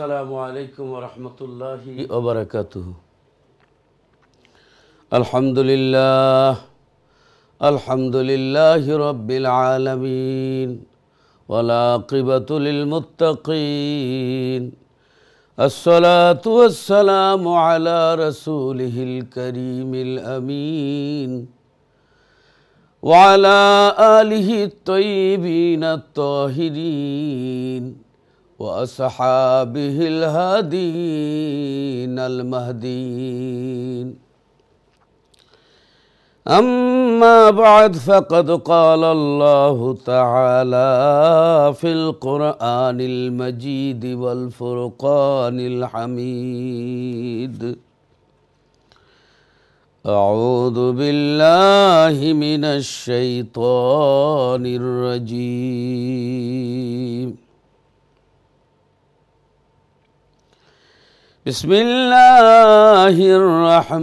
আসসালামু আলাইকুম ওয়া রাহমাতুল্লাহি ওয়া বারাকাতুহু। আলহামদুলিল্লাহি রাব্বিল আলামিন ওয়াল আকিবাতু লিল মুত্তাকিন। আসসালাতু ওয়াসসালামু আলা রাসূলিহিল কারীমিল আমিন ওয়া আলা আলিহিত তাইয়্যিবিনাত তাহিরিন وأصحابه الهادين المهديين. أما بعد فقد قال الله تعالى في القرآن المجيد والفرقان الحميد: أعوذ بالله من الشيطان الرجيم. بسم الله الرحمن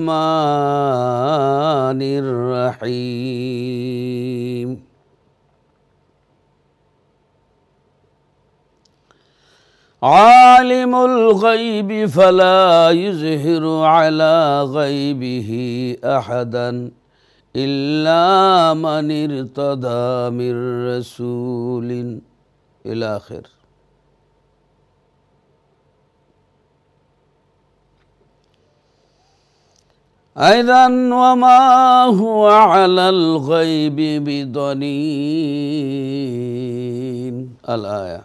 الرحيم. عالم الغيب فلا يظهر على غيبه أحدا إلا من ارتضى من رسول إلى آخر. أيضا وما هو على الغيب بضنين الآية.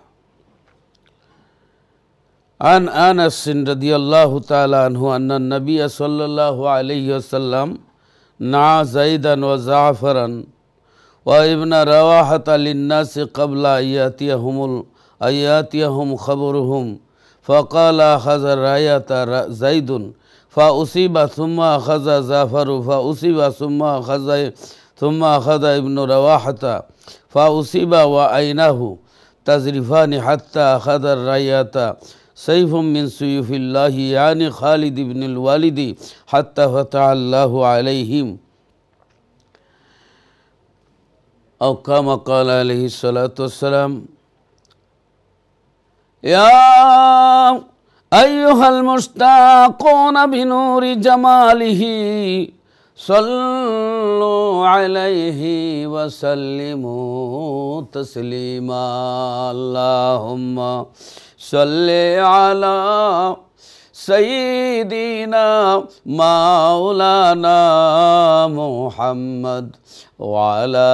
عن أنس رضي الله تعالى عنه أن النبي صلى الله عليه وسلم نعى زيدا وزعفرا وابن رواحة للناس قبل أن يأتيهم خبرهم، فقال أخذ الراية زيد فأصيب ثم أخذ زعفر فأصيب ثم أخذ ابن رواحة فأصيب وعيناه تزرفان حتى أخذ الراية سيف من سيوف الله يعني خالد بن الوالد حتى فتح الله عليهم، أو كما قال عليه الصلاة والسلام. يا أيها المشتاقون بنور جماله صلوا عليه وسلموا تسليما. اللهم صل على سيدنا مولانا محمد وعلى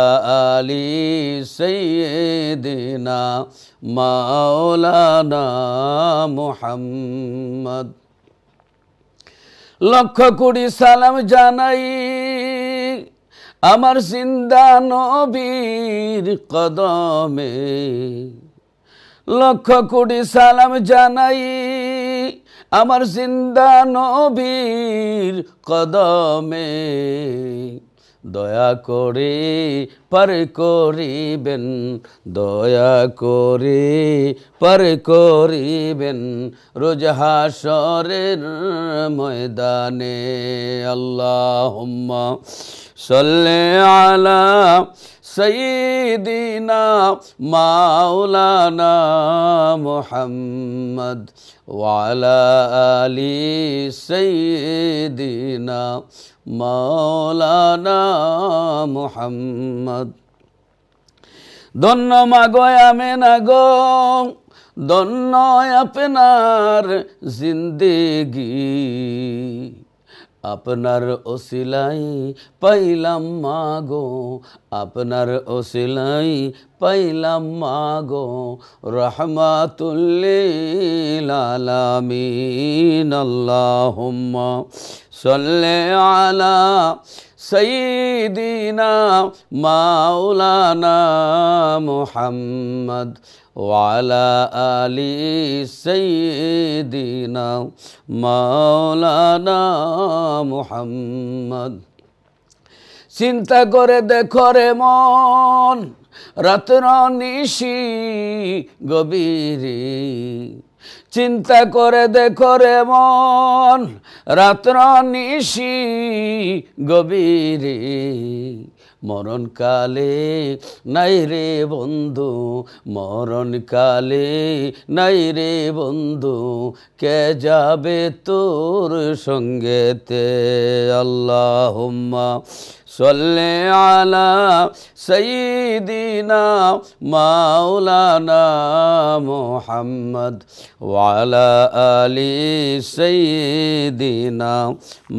آل سيدنا مولانا محمد. লক্ষ কোটি সালাম জানাই আমার জিন্দা নবীর কদমে, লক্ষ কোটি সালাম জানাই আমার জিন্দা নবীর কদমে। দয়া করে পার করিবেন, দয়া করে পার করিবেন রোজ হাশরের ময়দানে। আল্লাহুম্মা সাল্লি আলা সাইয়্যিদিনা মাওলানা মুহাম্মদ ওয়া আলা আলি সাইয়্যিদিনা মাওলানা মুহাম্মদ। ধন্য মাগো আমেনা গো, ধন্য আপনার জিন্দেগি, আপনার ওসিলাই পাইলাম মাগো, আপনার ওসিলাই পাইলাম মাগো রহমাতুল লিল আলামিন। আল্লাহুম্মা সাল্লি আলা সাইয়্যিদিনা মাওলানা মুহাম্মদ ওয়া আলা আলি সাইয়্যিদিনা মাওলানা মুহাম্মদ। চিন্তা করে দেখো রে মন, রাত্র নিশি গভীরে, চিন্তা করে দেখো রে মন, রাত্র নিশি গভীরে, মরণকালে নাই রে বন্ধু, মরণকালে নাই রে বন্ধু, কে যাবে তোর সঙ্গেতে। আল্লাহুম্মা সাল্লি আলা সাইয়্যিদিনা মাওলানা মুহাম্মদ ওয়া আলা আলি সাইয়্যিদিনা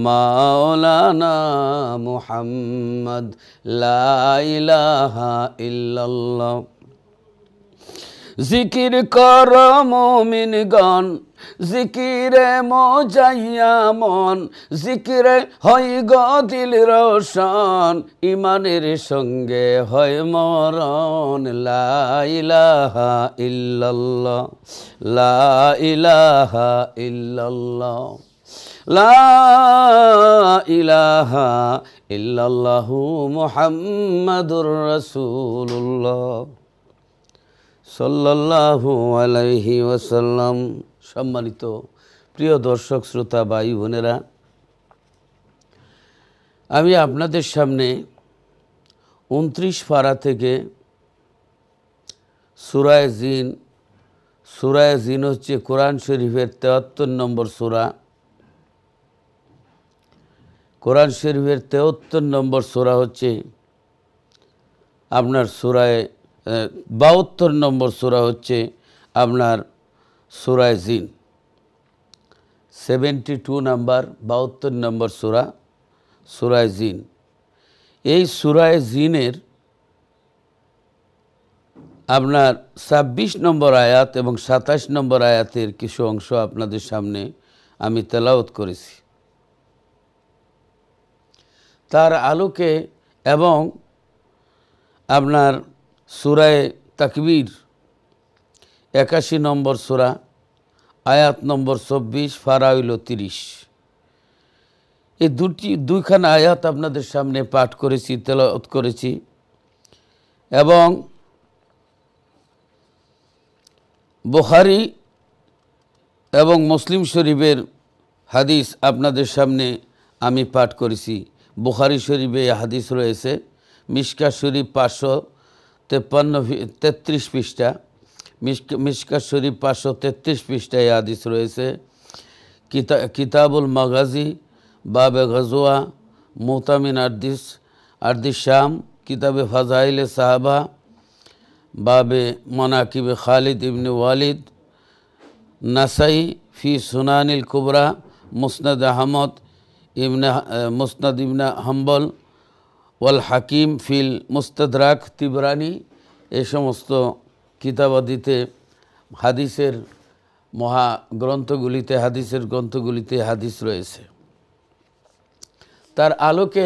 মাওলানা মুহাম্মদ। লা ইলাহা ইল্লাল্লাহ। জিকির কর মুমিনগণ, জিকিরে মজাইয়া মন, জিকিরে হয় গো দিল রোশন, ইমানের সঙ্গে হয় মরণ। লা ইলাহা ইল্লাল্লাহ, লা ইলাহা ইল্লাল্লাহ, লা ইলাহা ইল্লাল্লাহু মুহাম্মাদুর রাসূলুল্লাহ সাল্লাল্লাহু আলাইহি ওয়াসাল্লাম। সম্মানিত প্রিয় দর্শক শ্রোতা ভাই বোনেরা, আমি আপনাদের সামনে 29 পারা থেকে সূরা জিন, সূরা জিন হচ্ছে কোরআন শরীফের 73 নম্বর সূরা। কোরআন শরীফের 73 নম্বর সূরা হচ্ছে আপনার সূরায়ে 72 নম্বর সূরা হচ্ছে আপনার সূরা জিন। 72 নাম্বার 72 নম্বর সূরা, সূরা জিন। এই সূরা জিনের আপনার 26 নম্বর আয়াত এবং 27 নম্বর আয়াতের কিছু অংশ আপনাদের সামনে আমি তেলাওয়াত করেছি। তার আলোকে এবং আপনার সূরায়ে তাকবীর 81 নম্বর সূরা, আয়াত নম্বর 24, পারা হইল 30। এই দুইখানা আয়াত আপনাদের সামনে পাঠ করেছি, তেলাওয়াত করেছি। এবং বুখারী এবং মুসলিম শরীফের হাদিস আপনাদের সামনে আমি পাঠ করেছি। বুখারী শরীফে হাদিস রয়েছে, মিশকাত শরীফ 553 পৃষ্ঠা, মিশকাত শরীফ 533 পৃষ্ঠায় হাদিস রয়েছে। কিতাবুল মাগাজি বাবে গজওয়া মুতামিন আরদিস শাম, কিতাবে ফাজাইলে সাহাবা বাবে মানাকিবে খালিদ ইবনে ওয়ালিদ, নাসাই ফি সুনানিল কুবরা, মুসনাদ আহমদ মুসনাদ ইবনে হাম্বল, ওয়াল হাকিম ফিল মুস্তাদরাক তিবরানি, এই সমস্ত কিতাবাদিতে হাদিসের মহাগ্রন্থগুলিতে, হাদিসের গ্রন্থগুলিতে হাদিস রয়েছে। তার আলোকে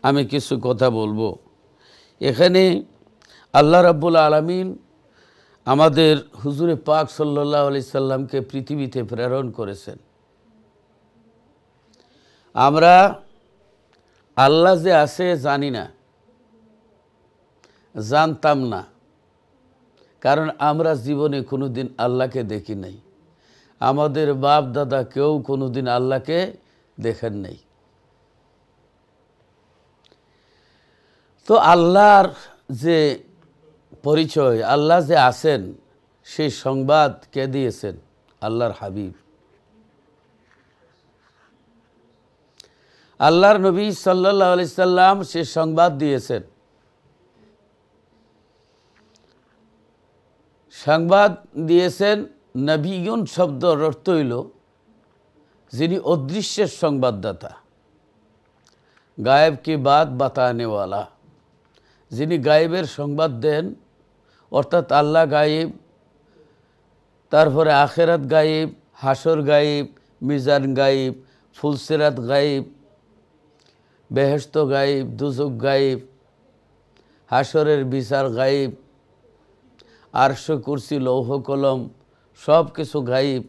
আমি কিছু কথা বলবো। এখানে আল্লাহ রাব্বুল আলামিন আমাদের হুজুরে পাক সাল্লাল্লাহু আলাইহি সাল্লামকে পৃথিবীতে প্রেরণ করেছেন। আমরা আল্লাহ যে আছে জানি না, জানতাম না, কারণ আমরা জীবনে কোনোদিন আল্লাহকে দেখি নাই। আমাদের বাপ দাদা কেউ কোনোদিন আল্লাহকে দেখেন নাই। তো আল্লাহর যে পরিচয়, আল্লাহ যে আছেন, সেই সংবাদ কে দিয়েছেন? আল্লাহর হাবিব আল্লাহর নবী সাল্লাল্লাহু আলাইহি সাল্লাম সে সংবাদ দিয়েছেন। সংবাদ দিয়েছেন, নবীয়ুন শব্দের অর্থ হইল যিনি অদৃশ্যের সংবাদদাতা, গায়েব কি বাত বাতানেওয়ালা, যিনি গায়েবের সংবাদ দেন। অর্থাৎ আল্লাহ গায়েব, তারপরে আখেরাত গায়েব, হাসর গায়েব, মিজান গায়েব, ফুলসিরাত গায়েব, বেহেশত গায়েব, দুজক গায়েব, হাসরের বিচার গায়েব, আরশ কুরসি লৌহ কলম সব কিছু গায়েব।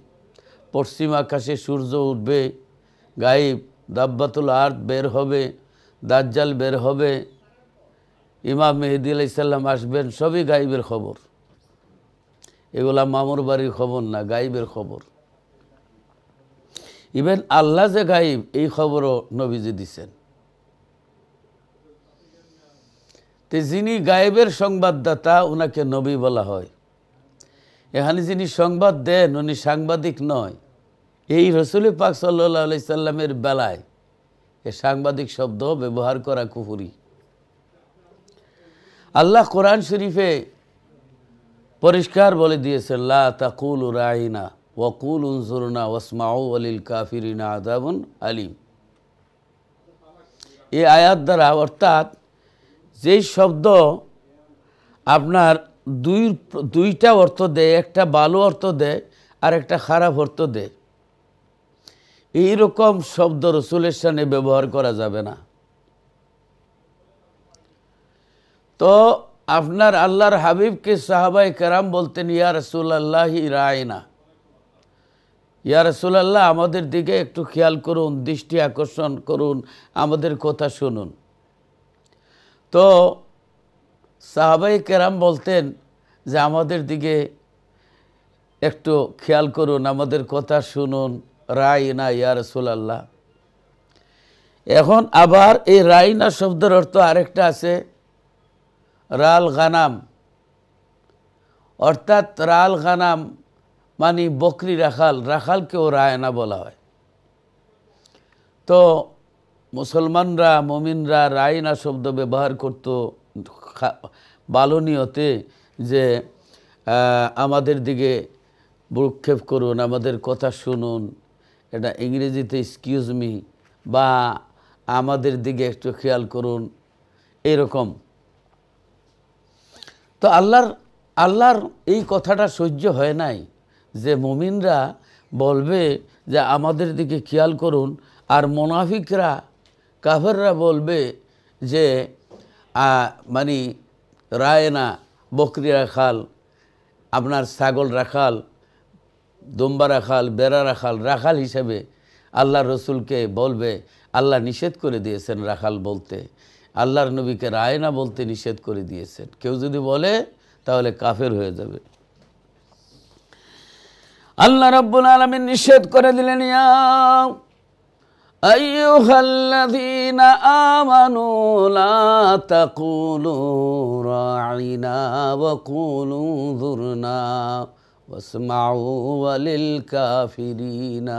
পশ্চিম আকাশে সূর্য উঠবে গায়েব, দাব্বাতুল আরদ বের হবে, দাজ্জাল বের হবে, ইমাম মেহেদী আলাইহিস সালাম আসবেন, সবই গায়েবের খবর। এগুলা মামুর বাড়ির খবর না, গায়েবের খবর। ইভেন আল্লাহ যে গায়েব, এই খবরও নবীজি দিছেন। তো যিনি গায়েবের সংবাদদাতা ওনাকে নবী বলা হয়। এখানে যিনি সংবাদ দেন উনি সাংবাদিক নয়। এই রসুল পাক সাল্লাল্লাহু আলাইহি সাল্লামের বেলায় এ সাংবাদিক শব্দ ব্যবহার করা কুফরি। আল্লাহ কোরআন শরীফে পরিষ্কার বলে দিয়েছেন, লা তাকুলু রাইনা ওয়া কুলু উনজুরনা ওয়াসমাউ ওয়ালিল কাফিরিনা আযাবুন আলিম। এই আয়াত দ্বারা অর্থাৎ যেই শব্দ আপনার দুইটা অর্থ দেয়, একটা ভালো অর্থ দেয় আর একটা খারাপ অর্থ দেয়, এইরকম শব্দ রসুলের সামনে ব্যবহার করা যাবে না। তো আপনার আল্লাহর হাবিবকে সাহাবায়ে কেরাম বলতেন, ইয়া রাসূলুল্লাহি রাইনা, ইয়া রাসূলুল্লাহ আমাদের দিকে একটু খেয়াল করুন, দৃষ্টি আকর্ষণ করুন, আমাদের কথা শুনুন। তো সাহাবায়ে কেরাম বলতেন যে আমাদের দিকে একটু খেয়াল করুন, আমাদের কথা শুনুন, রাইনা ইয়া রাসূলুল্লাহ। এখন আবার এই রাইনা শব্দের অর্থ আরেকটা আছে, রাল গানাম, অর্থাৎ রাল গানাম মানে বকরি রাখাল, রাখালকেও রায়না বলা হয়। তো মুসলমানরা মুমিনরা রায়না শব্দ ব্যবহার করত ভালো নিয়তে, যে আমাদের দিকে ভ্রুক্ষেপ করুন, আমাদের কথা শুনুন, এটা ইংরেজিতে এক্সকিউজ মি, বা আমাদের দিকে একটু খেয়াল করুন, এরকম। তো আল্লাহর এই কথাটা সহ্য হয় নাই যে মুমিনরা বলবে যে আমাদের দিকে খেয়াল করুন, আর মুনাফিকরা কাফেররা বলবে যে মানে রায়না বকরি রাখাল, আপনার ছাগল রাখাল, দুম্বা রাখাল, বেড়া রাখাল, রাখাল হিসেবে আল্লাহর রসুলকে বলবে। আল্লাহ নিষেধ করে দিয়েছেন রাখাল বলতে, আল্লাহর নবীকে রায়না বলতে নিষেধ করে দিয়েছেন। কেউ যদি বলে তাহলে কাফের হয়ে যাবে। আল্লাহ রাব্বুল আলামিন নিষেধ করে দিলেন, ইয়া আইয়ুহাল্লাযীনা আমানু লা তাকুলু রাইনা ওয়া কুলু যুরনা ওয়াসমাউ ওয়ালিল কাফিরিনা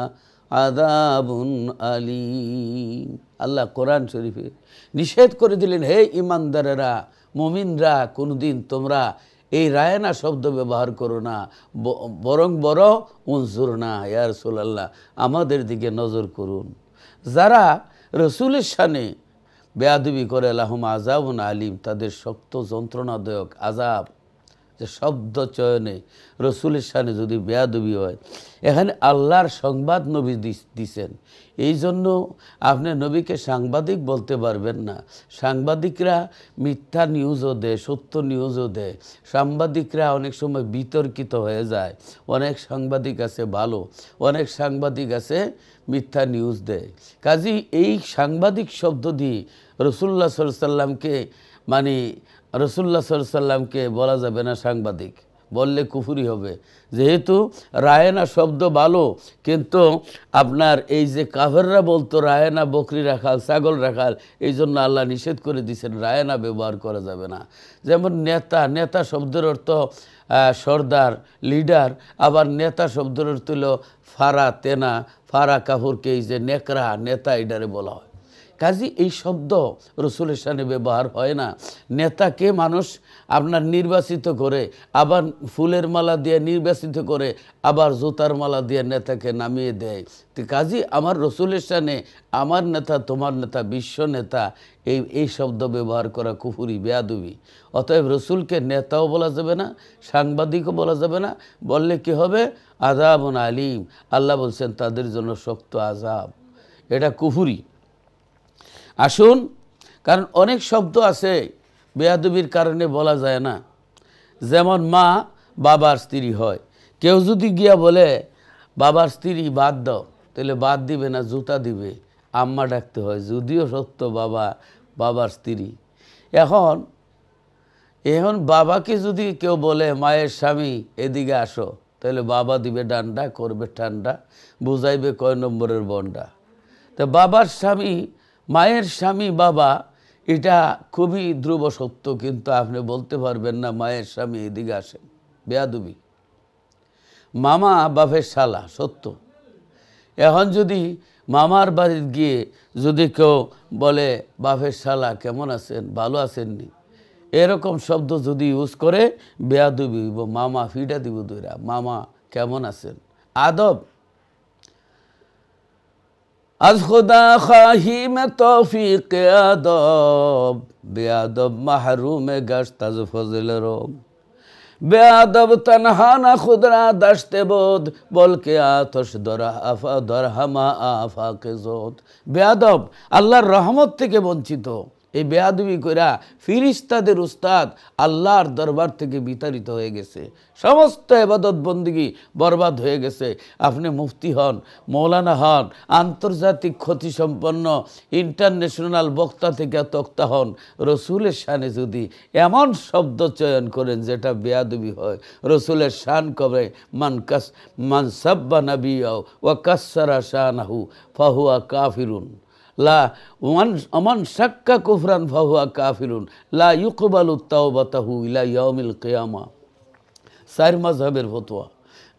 আযাবুন আলীম। আল্লাহ কোরআন শরীফে নিষেধ করে দিলেন, হে ঈমানদারেরা, মুমিনরা, কোনদিন তোমরা এই রায়না শব্দ ব্যবহার করো না, বরং উনজুরনা ইয়া রাসূলুল্লাহ আমাদের দিকে নজর করুন। যারা রসুলের শানে বেয়াদবি করে লাহুম আযাবুন আলীম, তাদের শক্ত যন্ত্রণাদায়ক আযাব। যে শব্দ চয়নে রসুলের শানে যদি বেয়াদবি হয়, এখানে আল্লাহর সংবাদ নবী দিছেন, এই জন্য আপনি নবীকে সাংবাদিক বলতে পারবেন না। সাংবাদিকরা মিথ্যা নিউজও দেয়, সত্য নিউজও দেয়। সাংবাদিকরা অনেক সময় বিতর্কিত হয়ে যায়। অনেক সাংবাদিক আছে ভালো, অনেক সাংবাদিক আছে মিথ্যা নিউজ দেয়। কাজী এই সাংবাদিক শব্দ দিয়ে রাসূলুল্লাহ সাল্লাল্লাহু আলাইহি সাল্লামকে মানে রাসূলুল্লাহ সাল্লাল্লাহু আলাইহি সাল্লামকে বলা যাবে না সাংবাদিক, বললে কুফরি হবে। যেহেতু রায়না শব্দ ভালো, কিন্তু আপনার এই যে কাফেররা বলতো রায়না বকরি রাখাল, ছাগল রাখাল, এই জন্য আল্লাহ নিষেধ করে দিয়েছেন, রায়না ব্যবহার করা যাবে না। যেমন নেতা শব্দের অর্থ সর্দার, লিডার, আবার নেতা শব্দের অর্থ হলো ফারা তেনা, ফারা কাপুরকে এই যে নেতা এটারে বলা হয়। কাজী এই শব্দ রসুলের শানে ব্যবহার হয় না। নেতাকে মানুষ আপনার নির্বাচিত করে, আবার ফুলের মালা দিয়ে নির্বাচিত করে, আবার জুতার মালা দিয়ে নেতাকে নামিয়ে দেয়। তো কাজী আমার রসুলের শানে আমার নেতা, তোমার নেতা, বিশ্ব নেতা, এই শব্দ ব্যবহার করা কুফরি, বেয়াদবি। অতএব রসুলকে নেতাও বলা যাবে না, সাংবাদিকও বলা যাবে না। বললে কি হবে? আযাবুন আলীম। আল্লাহ বলছেন তাদের জন্য শক্ত আযাব। এটা কুফরি। আসুন, কারণ অনেক শব্দ আছে বেয়াদবির কারণে বলা যায় না। যেমন মা বাবার স্ত্রী হয়, কেউ যদি গিয়া বলে বাবার স্ত্রী বাদ দাও, তাহলে বাদ দিবে না, জুতা দিবে, আম্মা ডাকতে হয়, যদিও সত্য বাবার স্ত্রী। এখন বাবাকে যদি কেউ বলে মায়ের স্বামী এদিকে আসো, তাহলে বাবা দিবে ডান্ডা, করবে ঠান্ডা, বুঝাইবে কয় নম্বরের বন্ডা। তো বাবার স্বামী, মায়ের স্বামী বাবা, এটা খুবই ধ্রুব সত্য, কিন্তু আপনি বলতে পারবেন না মায়ের স্বামী এদিকে আসেন, বেয়াদবি। মামা বাপের শালা, সত্য। এখন যদি মামার বাড়ি গিয়ে যদি কেউ বলে বাপের শালা কেমন আছেন, ভালো আছেননি, এরকম শব্দ যদি ইউজ করে বেয়াদবি হইব, মামা ফিডা দিব দইরা, মামা কেমন আছেন, আদব। আজ খুদা খাহি মে তৌফিক আদব, বেয়াদব মাহরুমে গাশত আজ ফজল রব। বেয়াদব তনহা না খুদরা দাশতে বোধ, বলকে আতশ দরহামা আফাকে জোদ। বেয়াদব আল্লাহর রহমত থেকে বঞ্চিত, এই বেয়াদবি কইরা ফিরিস্তাদের উস্তাদ আল্লাহর দরবার থেকে বিতাড়িত হয়ে গেছে, সমস্ত ইবাদত বন্দিগি বরবাদ হয়ে গেছে। আপনি মুফতি হন, মৌলানা হন, আন্তর্জাতিক খ্যাতিসম্পন্ন ইন্টারন্যাশনাল বক্তা থেকে তক্তা হন, রসুলের শানে যদি এমন শব্দ চয়ন করেন যেটা বেয়াদবি হয়, রসুলের শান কবে মান সাব্বা নাবিয়াও ওয়া কাসসারা শানাহু ফাহুয়া কাফিরুন লা ওমান শাক্কা কুফরান ফাহুয়া কাফিরুন লা ইউকবালু তাওবাতাহু ইলা ইয়াউমিল কিয়ামা। চার মাযহাবের ফতোয়া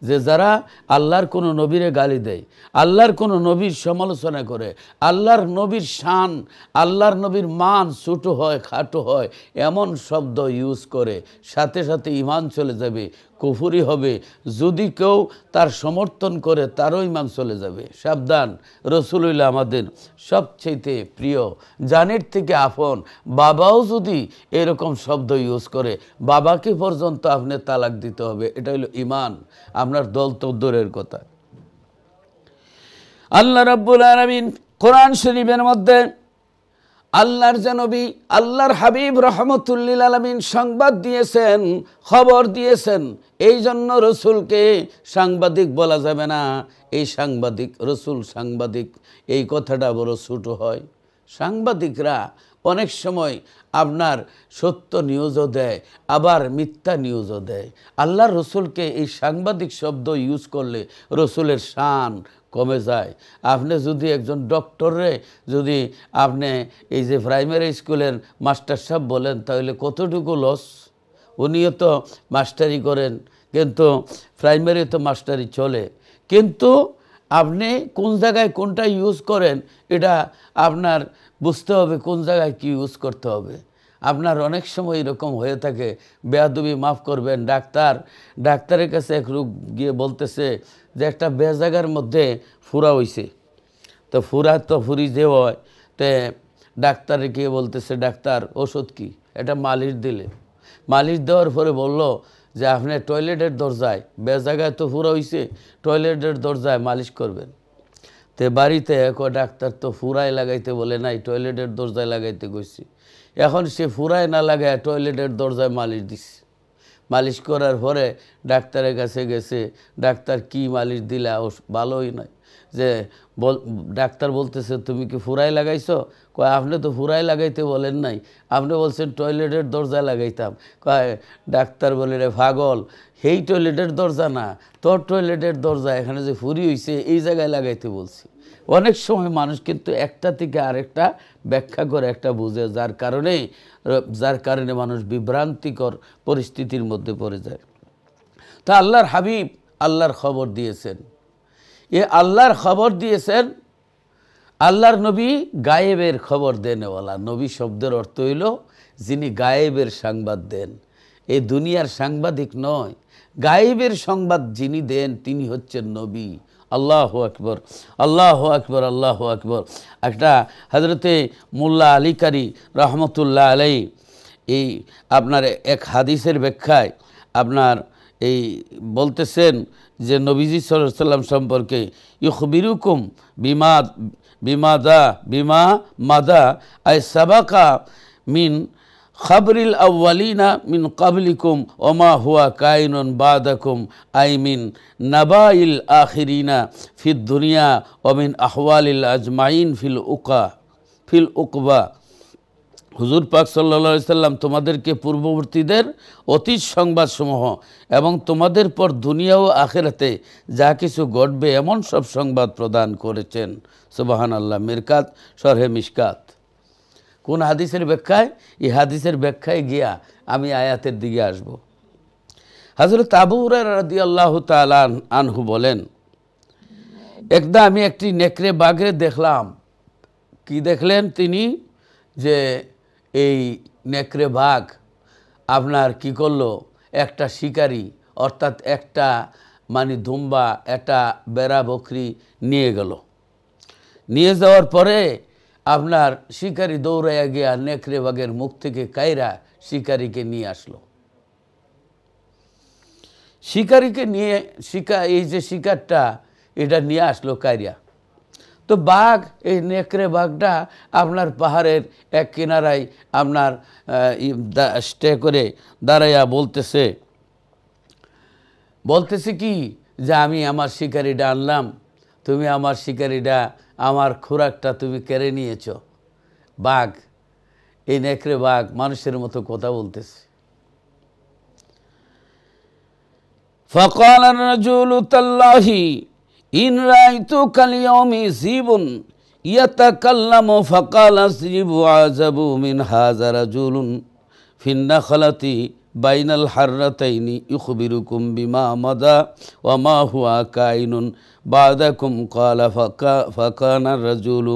যে যারা আল্লাহর কোনো নবীরে গালি দেয়, আল্লাহর কোনো নবীর সমালোচনা করে, আল্লাহর নবীর শান, আল্লাহর নবীর মান ছোটো হয়, খাটো হয়, এমন শব্দ ইউজ করে, সাথে সাথে ঈমান চলে যাবে, কুফরি হবে। যদি কেউ তার সমর্থন করে তারও ঈমান চলে যাবে। সাবধান, রাসূলুল্লাহ আমাদের সবচেয়ে প্রিয়, জানের থেকে আপন। বাবাও যদি এরকম শব্দ ইউজ করে, বাবাকে পর্যন্ত আপনি তালাক দিতে হবে, এটা হলো ঈমান। আপনার দল তো দূরের কথা। আল্লাহ রাব্বুল আলামিন কোরআন শরীফের মধ্যে আল্লাহর যে নবী, আল্লাহর হাবিব রহমতুল লিল আলামিন সংবাদ দিয়েছেন, খবর দিয়েছেন। এই জন্য রসুলকে সাংবাদিক বলা যাবে না। এই সাংবাদিক, রসুল সাংবাদিক, এই কথাটা বড় ছোটো হয়। সাংবাদিকরা অনেক সময় আপনার সত্য নিউজও দেয়, আবার মিথ্যা নিউজও দেয়। আল্লাহর রসুলকে এই সাংবাদিক শব্দ ইউজ করলে রসুলের শান কমে যায়। আপনি যদি একজন ডক্টরে যদি আপনি এই যে প্রাইমারি স্কুলের মাস্টার সাহেব বলেন, তাহলে কতটুকু লস। উনিও তো মাস্টারি করেন, কিন্তু প্রাইমারি তো মাস্টারি চলে, কিন্তু আপনি কোন জায়গায় কোনটা ইউজ করেন এটা আপনার বুঝতে হবে, কোন জায়গায় কি ইউজ করতে হবে। আপনার অনেক সময় এরকম হয়ে থাকে, বেয়াদবি মাফ করবেন। ডাক্তারের কাছে এক রোগ গিয়ে বলতেছে যে একটা বেজাগার মধ্যে ফুরা হইছে, তো ফুরা তো ফুরি যে হয়, তে ডাক্তারে গিয়ে বলতেছে, ডাক্তার ওষুধ কি? এটা মালিশ দিলে। মালিশ দেওয়ার পরে বলল যে আপনি টয়লেটের দরজায়, বেজাগায় তো ফুরা হইছে, টয়লেটের দরজায় মালিশ করবেন। তে বাড়িতে ডাক্তার তো ফুরায় লাগাইতে বলে নাই, টয়লেটের দরজায় লাগাইতে কইছি। এখন সে ফুরায় না লাগায় টয়লেটের দরজায় মালিশ দিছে। মালিশ করার পরে ডাক্তারের কাছে গেছে, ডাক্তার কি মালিশ দিলা? ও ভালোই নয়। যে ডাক্তার বলতেছে তুমি কি ফুরায় লাগাইছো? কয় আপনি তো ফুরায় লাগাইতে বলেন নাই, আপনি বলছেন টয়লেটের দরজায় লাগাইতাম। কয় ডাক্তার বলে, রে পাগল, সেই টয়লেটের দরজা না, তোর টয়লেটের দরজা, এখানে যে ফুরি হইছে এই জায়গায় লাগাইতে বলছি। অনেক সময় মানুষ কিন্তু একটা থেকে আরেকটা ব্যাখ্যা করে একটা বুঝে, যার কারণে মানুষ বিভ্রান্তিকর পরিস্থিতির মধ্যে পড়ে যায়। তা আল্লাহর হাবিব আল্লাহর খবর দিয়েছেন, আল্লাহর খবর দিয়েছেন। আল্লাহর নবী গায়েবের খবর দেনওয়ালা। নবী শব্দের অর্থ হইল যিনি গায়েবের সংবাদ দেন। এই দুনিয়ার সাংবাদিক নয়, গায়েবের সংবাদ যিনি দেন তিনি হচ্ছেন নবী। আল্লাহু আকবর, আল্লাহু আকবর, আল্লাহু আকবর। একটা হযরতে মোল্লা আলী কারি রহমতুল্লাহ আলাইহি এই আপনার এক হাদিসের ব্যাখ্যায় আপনার এই বলতেছেন যে নবীজি সাল্লাল্লাহু আলাইহি সাল্লাম সম্পর্কে, ইউখবিরুকুম বিমা মাদা আই সাবাকা মিন খাবরিল আউয়ালিনা মিন কাবলিকুম ওমা হুয়া কাইনুন বাদাকুম আই মিন নাবাইল আখিরিনা ফিদ দুনিয়া ও মিন আহওয়ালিল আজমাইন ফিল উকবা। হুজুর পাক সাল্লাল্লাহু আলাইহি সাল্লাম তোমাদেরকে পূর্ববর্তীদের অতীত সংবাদসমূহ এবং তোমাদের পর দুনিয়া ও আখিরাতে যা কিছু ঘটবে এমন সব সংবাদ প্রদান করেছেন। সুবহানাল্লাহ। মিরকাত শরহে মিশকাত। কোন হাদিসের ব্যাখ্যায়? এই হাদিসের ব্যাখ্যায় গিয়া আমি আয়াতের দিকে আসব। হযরত আবু হুরায়রা রাদিয়াল্লাহু তাআলা আনহু বলেন, একদা আমি একটি নেকড়ে বাঘে দেখলাম। কি দেখলেন তিনি? যে এই নেকড়ে বাঘ আপনার কি করলো, একটা শিকারী অর্থাৎ একটা মানে দুম্বা, একটা বেড়া বকরি নিয়ে গেল। নিয়ে যাওয়ার পরে আপনার শিকারী দৌড়াইয়া গিয়া নেকড়ে বাঘের মুখ থেকে কাইরা শিকারীকে নিয়ে আসলো। শিকারীকে নিয়ে এই যে শিকারটা এটা নিয়ে আসলো কাইরা। তো বাঘ, এই নেকড়ে বাঘটা আপনার পাহাড়ের এক কিনারায় আপনার স্টে করে দাঁড়াইয়া বলতেছে কি যে আমি আমার শিকারিটা আনলাম, তুমি আমার শিকারিটা, আমার খোরাকটা তুমি কেড়ে নিয়েছ। বাঘ, এই নেকড়ে বাঘ মানুষের মতো কথা বলতেছে। فقال الرجل تالله إن رأيتك اليوم ذئب يتكلم فقال الذئب أعجب من هذا رجل في النخلة بين الحرتين يخبركم بما مضى وما هو كائن بعدكم. قال فكان الرجل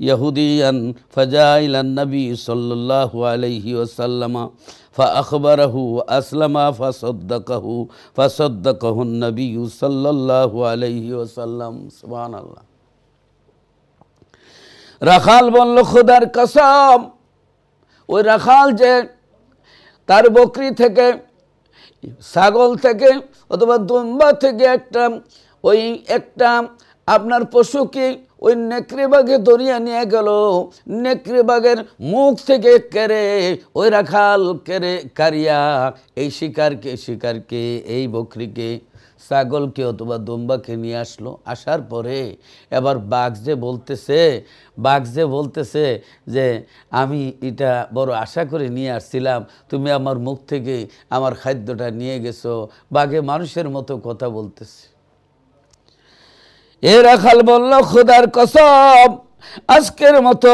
يهوديا فجاء إلى النبي صلى الله عليه وسلم فأخبره وأسلم فصدقه النبي صلى الله عليه وسلم. سبحان الله. রাখাল বলল, খোদার কসম, ওই রাখাল যে তার বকরি থেকে, ছাগল থেকে অথবা দুম্বা থেকে একটা আপনার পশুকে ওই নেকড়ে বাঘে ধরিয়া নিয়ে গেল। নেকড়ে বাঘের মুখ থেকে কেড়ে ওই রাখাল কারিয়া এই শিকারকে এই বকরিকে, ছাগলকে অথবা দুম্বাকে নিয়ে আসলো। আসার পরে এবার বাঘ যে বলতেছে যে আমি এটা বড় আশা করে নিয়ে আসছিলাম, তুমি আমার মুখ থেকে আমার খাদ্যটা নিয়ে গেছো। বাঘে মানুষের মতো কথা বলতেছে। এ রাখাল বলল, খোদার কসম, আজকের মতো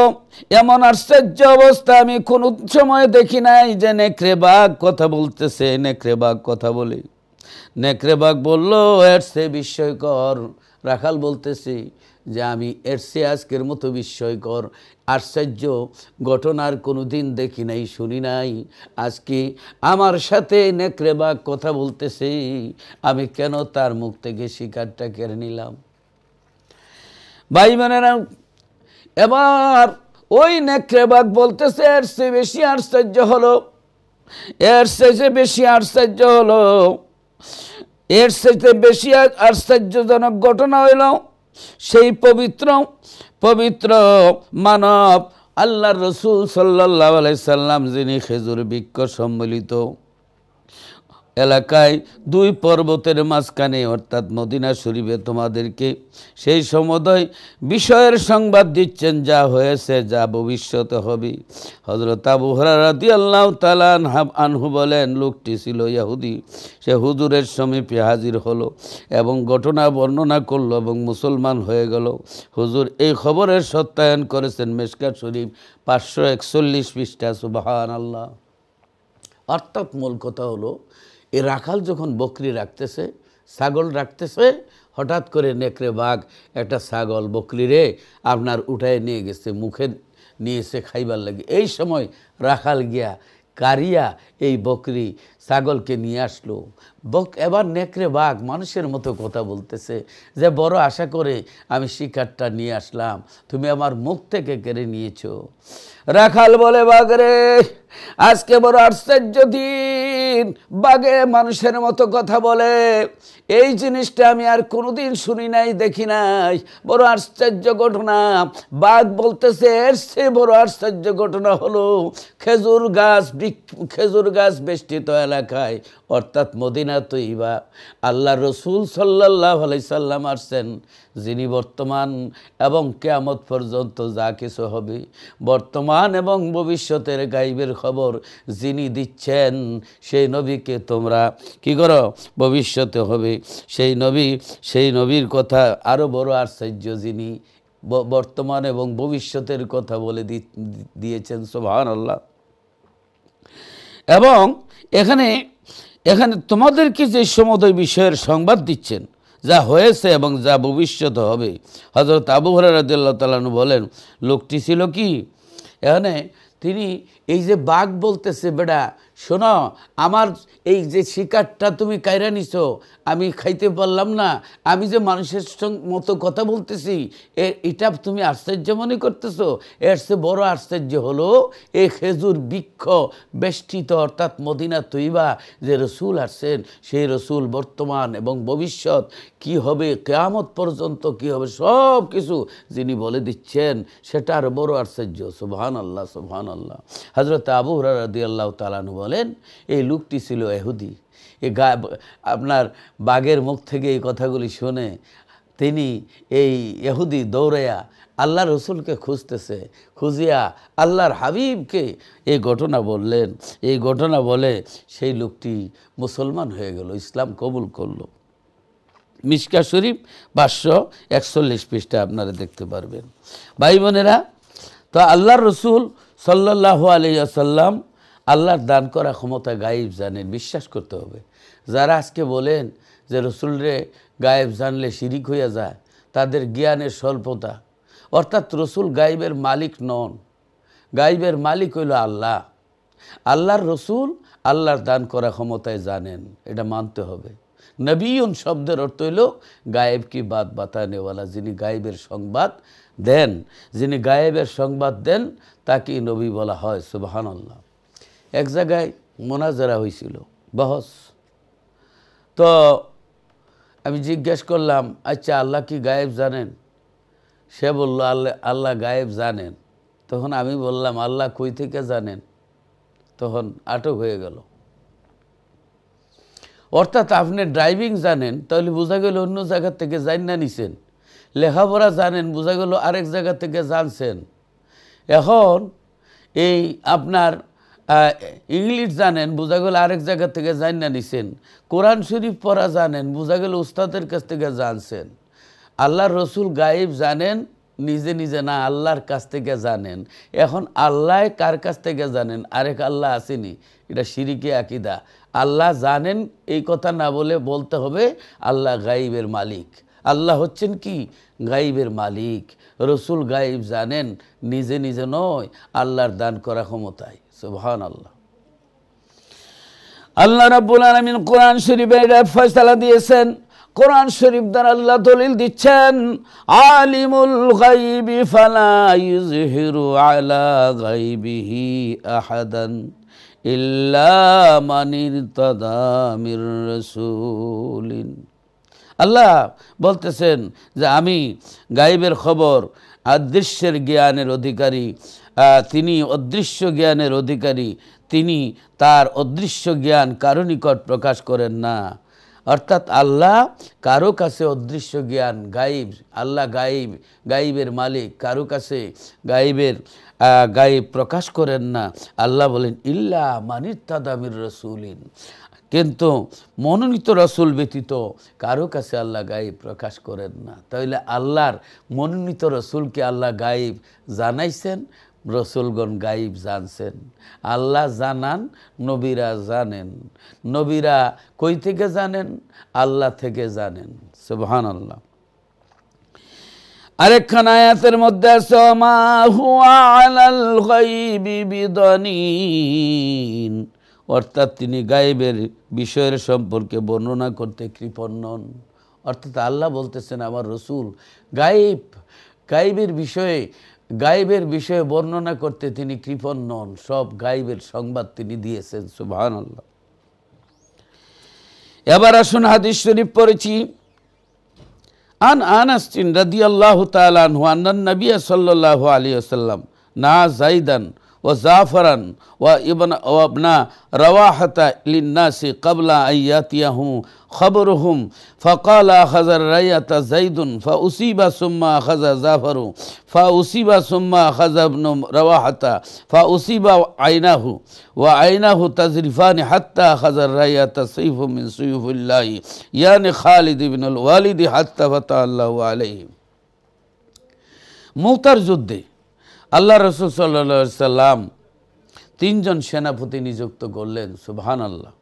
এমন আশ্চর্য অবস্থা আমি কোন সময় দেখি নাই যে নেকড়ে বাঘ কথা বলতেছে। নেকড়ে বাঘ কথা বলে। নেকড়ে বাঘ বলল, এর সে বিস্ময়কর। রাখাল বলতেছে যে আমি এর সে আজকের মতো বিস্ময়কর আশ্চর্য ঘটনার কোনো দিন দেখি নাই, শুনি নাই। আজকে আমার সাথে নেকড়ে বাঘ কথা বলতেছে, আমি কেন তার মুখ থেকে শিকারটা কেড়ে নিলাম? ভাই বোনেরা, এবার ওই নেকড়ে বাঘ বলতেছে, এর চেয়ে বেশি আশ্চর্য হলো, এর চেয়ে বেশি আশ্চর্যজনক ঘটনা হইল সেই পবিত্র মানব আল্লাহর রসুল সাল্লাল্লাহু আলাইহি সাল্লাম, যিনি খেজুর বৃক্ষ সম্মিলিত এলাকায় দুই পর্বতের মাঝখানে অর্থাৎ মদিনা শরীফে তোমাদেরকে সেই সমুদয় বিষয়ের সংবাদ দিচ্ছেন, যা হয়েছে, যা ভবিষ্যতে হবে। হযরত আবু হুরায়রা রাদিয়াল্লাহু তাআলা আনহু বলেন, লোকটি ছিল ইহুদি। সে হুজুরের সমীপে হাজির হলো এবং ঘটনা বর্ণনা করলো এবং মুসলমান হয়ে গেল। হুজুর এই খবরের সত্যায়ন করেছেন মিশকাত শরীফ 541 পৃষ্ঠা। সুবহানাল্লাহ। অর্থাৎ মূল কথা হলো, এই রাখাল যখন বকরি রাখতেছে, ছাগল রাখতেছে, হঠাৎ করে নেকড়ে বাঘ একটা ছাগল বকরি রে আপনার উঠায় নিয়ে গেছে, মুখে নিয়েছে খাইবার লাগে। এই সময় রাখাল গিয়া কারিয়া এই বকরি ছাগলকে নিয়ে আসলো। এবার নেকড়ে বাঘ মানুষের মতো কথা বলতেছে যে বড় আশা করে আমি শিকারটা নিয়ে আসলাম, তুমি আমার মুখ থেকে কেড়ে নিয়েছো। রাখাল বলে, বাঘ রে, আজকে বড় আশ্চর্য দিন। বাঘে মানুষের মতো কথা বলে, এই জিনিসটা আমি আর কোনোদিন শুনি নাই, দেখি নাই। বড় আশ্চর্য ঘটনা। বাঘ বলতেছে, এর চেয়ে বড় আশ্চর্য ঘটনা হলো খেজুর গাছ বেষ্টিত এলাকায় অর্থাৎ মদিনা তৈবা আল্লাহ রসুল সাল্লাল্লাহু আলাইহি সাল্লাম আসছেন, যিনি বর্তমান এবং কিয়ামত পর্যন্ত যা কিছু হবে, বর্তমান এবং ভবিষ্যতের গায়বের খবর যিনি দিচ্ছেন, সেই নবীকে তোমরা কি করো? ভবিষ্যতে হবে সেই নবীর কথা আরো বড় আশ্চর্য, যিনি বর্তমান এবং ভবিষ্যতের কথা বলে দিয়েছেন। সুবহানাল্লাহ। এবং এখানে তোমাদেরকে যে সমুদয় বিষয়ের সংবাদ দিচ্ছেন, যা হয়েছে এবং যা ভবিষ্যৎ হবে। হযরত আবু হুরায়রা রাদিয়াল্লাহু তাআলা আনহু বলেন, লোকটি ছিল কি, এখানে তিনি এই যে বাঘ বলতেছে, বেটা শোনো, আমার এই যে শিকারটা তুমি কাইরা নিছো, আমি খাইতে পারলাম না, আমি যে মানুষের মতো কথা বলতেছি, এটা তুমি আশ্চর্য মনে করতেছো? এর চেয়ে বড় আশ্চর্য হলো এই খেজুর বৃক্ষ বেষ্টিত অর্থাৎ মদিনা তৈবা যে রসুল আসছেন, সেই রসুল বর্তমান এবং ভবিষ্যৎ কি হবে, কিয়ামত পর্যন্ত কি হবে, সব কিছু যিনি বলে দিচ্ছেন, সেটা আর বড় আশ্চর্য। সুবহানাল্লাহ, সুবহানাল্লাহ। হযরত আবু হুরায়রা রাদিয়াল্লাহু তাআলা আনহু বলেন, এই লোকটি ছিল ইহুদি। আপনার বাঘের মুখ থেকে এই কথাগুলি শুনে তিনি এই ইহুদি দৌড়াইয়া আল্লাহ রসুলকে খুঁজতেছে, খুঁজিয়া আল্লাহর হাবিবকে এই ঘটনা বললেন। এই ঘটনা বলে সেই লোকটি মুসলমান হয়ে গেল, ইসলাম কবুল করলো। মিশকা শরীফ 541 পৃষ্ঠা আপনারা দেখতে পারবেন। ভাই বোনেরা, তো আল্লাহর রসুল সাল্লাল্লাহু আলাইহি ওয়াসাল্লাম আল্লাহর দান করা ক্ষমতা গায়েব জানেন, বিশ্বাস করতে হবে। যারা আজকে বলেন যে রসুলরে গায়েব জানলে শিরিক হইয়া যায়, তাদের জ্ঞানের স্বল্পতা। অর্থাৎ রসুল গায়েবের মালিক নন, গায়েবের মালিক হইল আল্লাহ। আল্লাহর রসুল আল্লাহর দান করা ক্ষমতায় জানেন, এটা মানতে হবে। নবীন শব্দের অর্থ হইল গায়েব কি বাত বাতানেওয়ালা, যিনি গায়েবের সংবাদ দেন। যিনি গায়েবের সংবাদ দেন তাকে নবী বলা হয়। সুবহানাল্লাহ। এক জায়গায় মোনাজারা হয়েছিল, বহস। তো আমি জিজ্ঞেস করলাম, আচ্ছা আল্লাহ কি গায়েব জানেন? সে বলল, আল্লাহ গায়েব জানেন। তখন আমি বললাম, আল্লাহ কই থেকে জানেন? তখন আটক হয়ে গেল। অর্থাৎ আপনি ড্রাইভিং জানেন, তাহলে বোঝা গেল অন্য জায়গা থেকে জানা নিছেন। লেখাপড়া জানেন, বোঝা গেল আরেক জায়গা থেকে জানছেন। এখন এই আপনার ইংলিশ জানেন, বোঝা গেল আরেক জায়গা থেকে জানা নিছেন। কোরআন শরীফ পড়া জানেন, বোঝা গেল উস্তাদের কাছ থেকে জানছেন। আল্লাহর রসুল গায়েব জানেন নিজে নিজে না, আল্লাহর কাছ থেকে জানেন। এখন আল্লাহ কার কাছ থেকে জানেন? আরেক আল্লাহ আসেনি, এটা শিরিকে আকীদা। আল্লাহ জানেন এই কথা না বলে বলতে হবে আল্লাহ গায়েবের মালিক। আল্লাহ হচ্ছেন কি? গায়েবের মালিক। রসুল গায়েব জানেন নিজে নিজে নয়, আল্লাহর দান করা ক্ষমতায়। সুবহানাল্লাহ। আল্লাহ রাব্বুল আলামিন কোরআন শরীফে এটা ফয়সালা দিয়েছেন। কোরআন শরীফ দ্বারা আল্লাহ দলিল দিচ্ছেন, আলিমুল গায়বি ফালা ইউযহিরু আলা গায়বিহি আহাদান ইল্লা মান ইরতাদা মির রাসূলিন। আল্লাহ বলতেছেন যে আমি গায়েবের খবর, অদৃশ্যের জ্ঞানের অধিকারী, তিনি অদৃশ্য জ্ঞানের অধিকারী, তিনি তার অদৃশ্য জ্ঞান কারো নিকট প্রকাশ করেন না। অর্থাৎ আল্লাহ কারো কাছে অদৃশ্য জ্ঞান, গায়েব, আল্লাহ গায়েব, গায়েবের মালিক, কারো কাছে গায়েবের গায়েব প্রকাশ করেন না। আল্লাহ বলেন ইল্লা মান ইরতাদা মির রাসূলিন, কিন্তু মনোনীত রসুল ব্যতীত কারো কাছে আল্লাহ গায়েব প্রকাশ করেন না। তাহলে আল্লাহর মনোনীত রসুলকে আল্লাহ গায়েব জানাইছেন, রসুলগণ গায়েব জানছেন। আল্লাহ জানান, নবীরা জানেন। নবীরা কই থেকে জানেন? আল্লাহ থেকে জানেন। সুবহানাল্লাহ। আরেকখান আয়াতের মধ্যে আছে, মা হুয়া আলাল গায়বি বিদানীন, অর্থাৎ তিনি গায়েবের বিষয়ের সম্পর্কে বর্ণনা করতে কৃপণ নন। অর্থাৎ আল্লাহ বলতেছেন আমার রসুল গায়েবের বিষয়ে বর্ণনা করতে তিনি কৃপণ নন, সব গায়েবের সংবাদ তিনি দিয়েছেন। সুবহানাল্লাহ। এবার আসুন হাদিস শরীফ পড়েছি। আন আনাস রাদিয়াল্লাহু তাআলা আনহু আন্নান নবী সাল্লাল্লাহু আলাইহি ওয়াসাল্লাম না যাইদান وزعفرا وابن رواحة للناس قبل أن يأتيهم خبرهم فقال أخذ الراية زيد فأصيب ثم أخذ زعفر فأصيب ثم أخذ ابن رواحة فأصيب عيناه وعيناه تزرفان حتى أخذ الراية سيف من سيوف الله يعني خالد بن الوالد حتى فتح الله عليه। মুতার যুদ্ধে আল্লাহ রাসূল সাল্লাল্লাহু আলাইহি সাল্লাম 3 জন সেনাপতি নিযুক্ত করলেন। সুবহানাল্লাহ।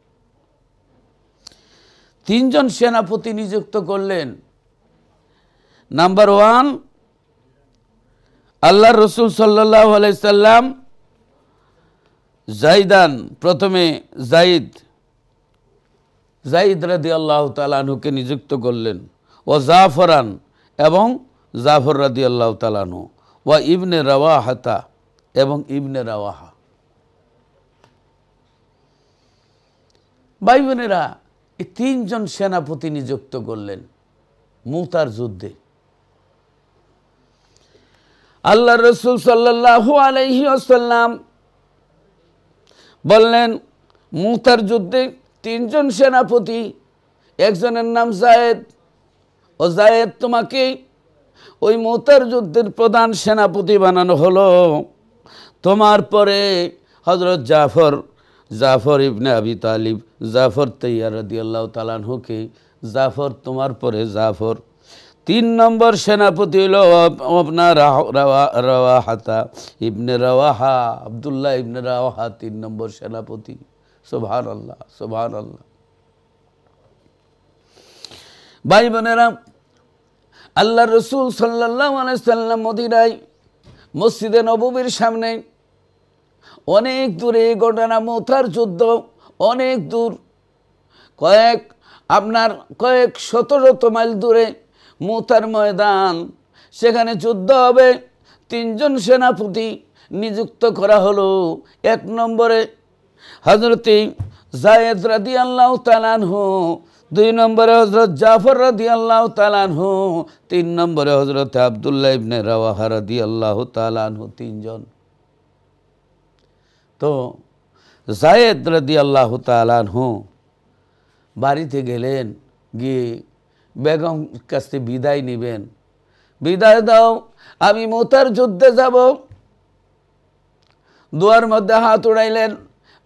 3 জন সেনাপতি নিযুক্ত করলেন। নাম্বার 1, আল্লাহ রাসূল সাল্লাল্লাহু আলাইহি সাল্লাম জাইদান, প্রথমে জাইদ রাদিয়াল্লাহু তাআলা আনহুকে নিযুক্ত করলেন। ও জাফরান, এবং জাফর রাদিয়াল্লাহু তাআলা আনহু। ওয়া ইবনে রাওয়াহাতা, এবং ইবনে রাওয়াহা। ভাই বোনেরা, এই 3 জন সেনাপতি নিযুক্ত করলেন মুতার যুদ্ধে। আল্লাহ রাসূল সাল্লাল্লাহু আলাইহি ওয়াসাল্লাম বললেন, মুতার যুদ্ধে 3 জন সেনাপতি, একজনের নাম জায়েদ। ও জায়েদ, তোমাকে ওই মুতার যুদ্ধের প্রধান সেনাপতি বানানো হলো। তোমার পরে হযরত জাফর ইবনে আবি তালিব, জাফর তাইয়ার রাদিয়াল্লাহু তাআলা আনহুকে, জাফর তোমার পরে জাফর। 3 নম্বর সেনাপতি হলো আপনার রাওয়াহাতা ইবনে রাওয়াহা, আব্দুল্লাহ ইবনে রাওয়াহা 3 নম্বর সেনাপতি। সুবহানাল্লাহ, সুবহানাল্লাহ। ভাই বোনেরা, আল্লাহ রাসূল সাল্লাল্লাহু আলাইহি সাল্লাম মদিনায় মসজিদে নববীর সামনে, অনেক দূরে ঘটনা মুতার যুদ্ধ, অনেক দূর, কয়েক শত মাইল দূরে মুতার ময়দান, সেখানে যুদ্ধ হবে। 3 জন সেনাপতি নিযুক্ত করা হলো। 1 নম্বরে হযরতে জায়েদ রাদিয়াল্লাহু তাআলা আনহু, 2 নম্বরে হযরত জাফর রাদিয়াল্লাহু তাআলা আনহু, 3 নম্বরে হযরত আব্দুল্লাহ ইবনে রাওয়াহা রাদিয়াল্লাহু তাআলা আনহু। 3 জন। তো জায়েদ রাদিয়াল্লাহু তাআলা আনহু বাড়িতে গেলেন, গিয়ে বেগম কাছে বিদায় নেবেন। বিদায় দাও, আমি মুতার যুদ্ধে যাব। দোয়ার মধ্যে হাত উড়াইলেন।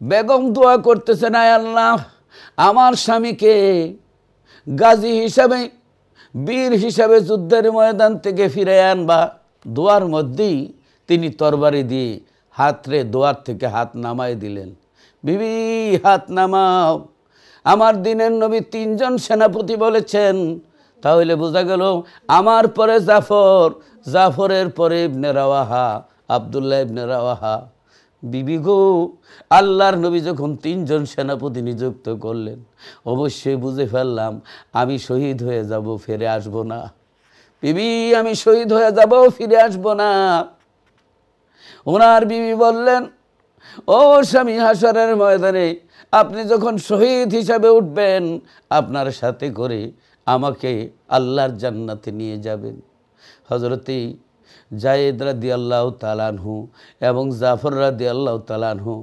বেগম দোয়া করতেছেন, আয় আল্লাহ, আমার স্বামীকে গাজী হিসাবে, বীর হিসাবে যুদ্ধের ময়দান থেকে ফিরে আনবা। দোয়ার মধ্যেই তিনি তরবারি দিয়ে দোয়ার থেকে হাত নামাই দিলেন। বিবি, হাত নামাও, আমার দিনের নবী 3 জন সেনাপতি বলেছেন, তাহলে বোঝা গেল আমার পরে জাফরের পরে ইবনে রাওয়াহা, আব্দুল্লাহ ইবনে রাওয়াহা। বিবি গো, আল্লাহর নবী যখন 3 জন সেনাপতি নিযুক্ত করলেন, অবশ্যই বুঝে ফেললাম আমি শহীদ হয়ে যাব, ফিরে আসবো না। বিবি, আমি শহীদ হয়ে যাব, ফিরে আসবো না। ওনার বিবি বললেন, ও স্বামী, হাসরের ময়দানে আপনি যখন শহীদ হিসাবে উঠবেন, আপনার সাথে করে আমাকে আল্লাহর জান্নাতে নিয়ে যাবেন। হযরতে জায়েদ রাদিয়াল্লাহু তাআলা আনহু এবং জাফর রাদিয়াল্লাহু তাআলা আনহু,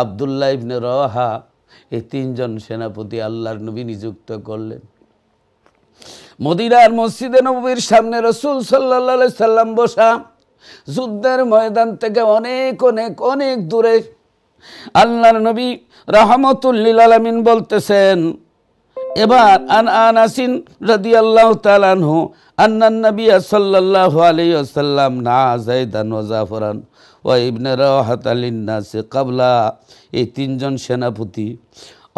আব্দুল্লাহ ইবনে রাওয়াহা, এই 3 জন সেনাপতি আল্লাহর নবী নিযুক্ত করলেন। মদিনার মসজিদে নববীর সামনে রাসূল সাল্লাল্লাহু আলাইহি সাল্লাম বসা, যুদ্ধের ময়দান থেকে অনেক অনেক অনেক দূরে। আল্লাহর নবী রাহমাতুল লিল আলামিন বলতেছেন, এবার আনাসিন রাদিয়াল্লাহু তাআলা আনহু আন্নান নবী সাল্লাল্লাহু আলাইহি ওয়াসাল্লাম না যায়দান ওয়া জাফরান ওয়া ইবনে রাওয়াহাতা লিন-নাসি ক্বাবলা। এই 3 জন সেনাপতি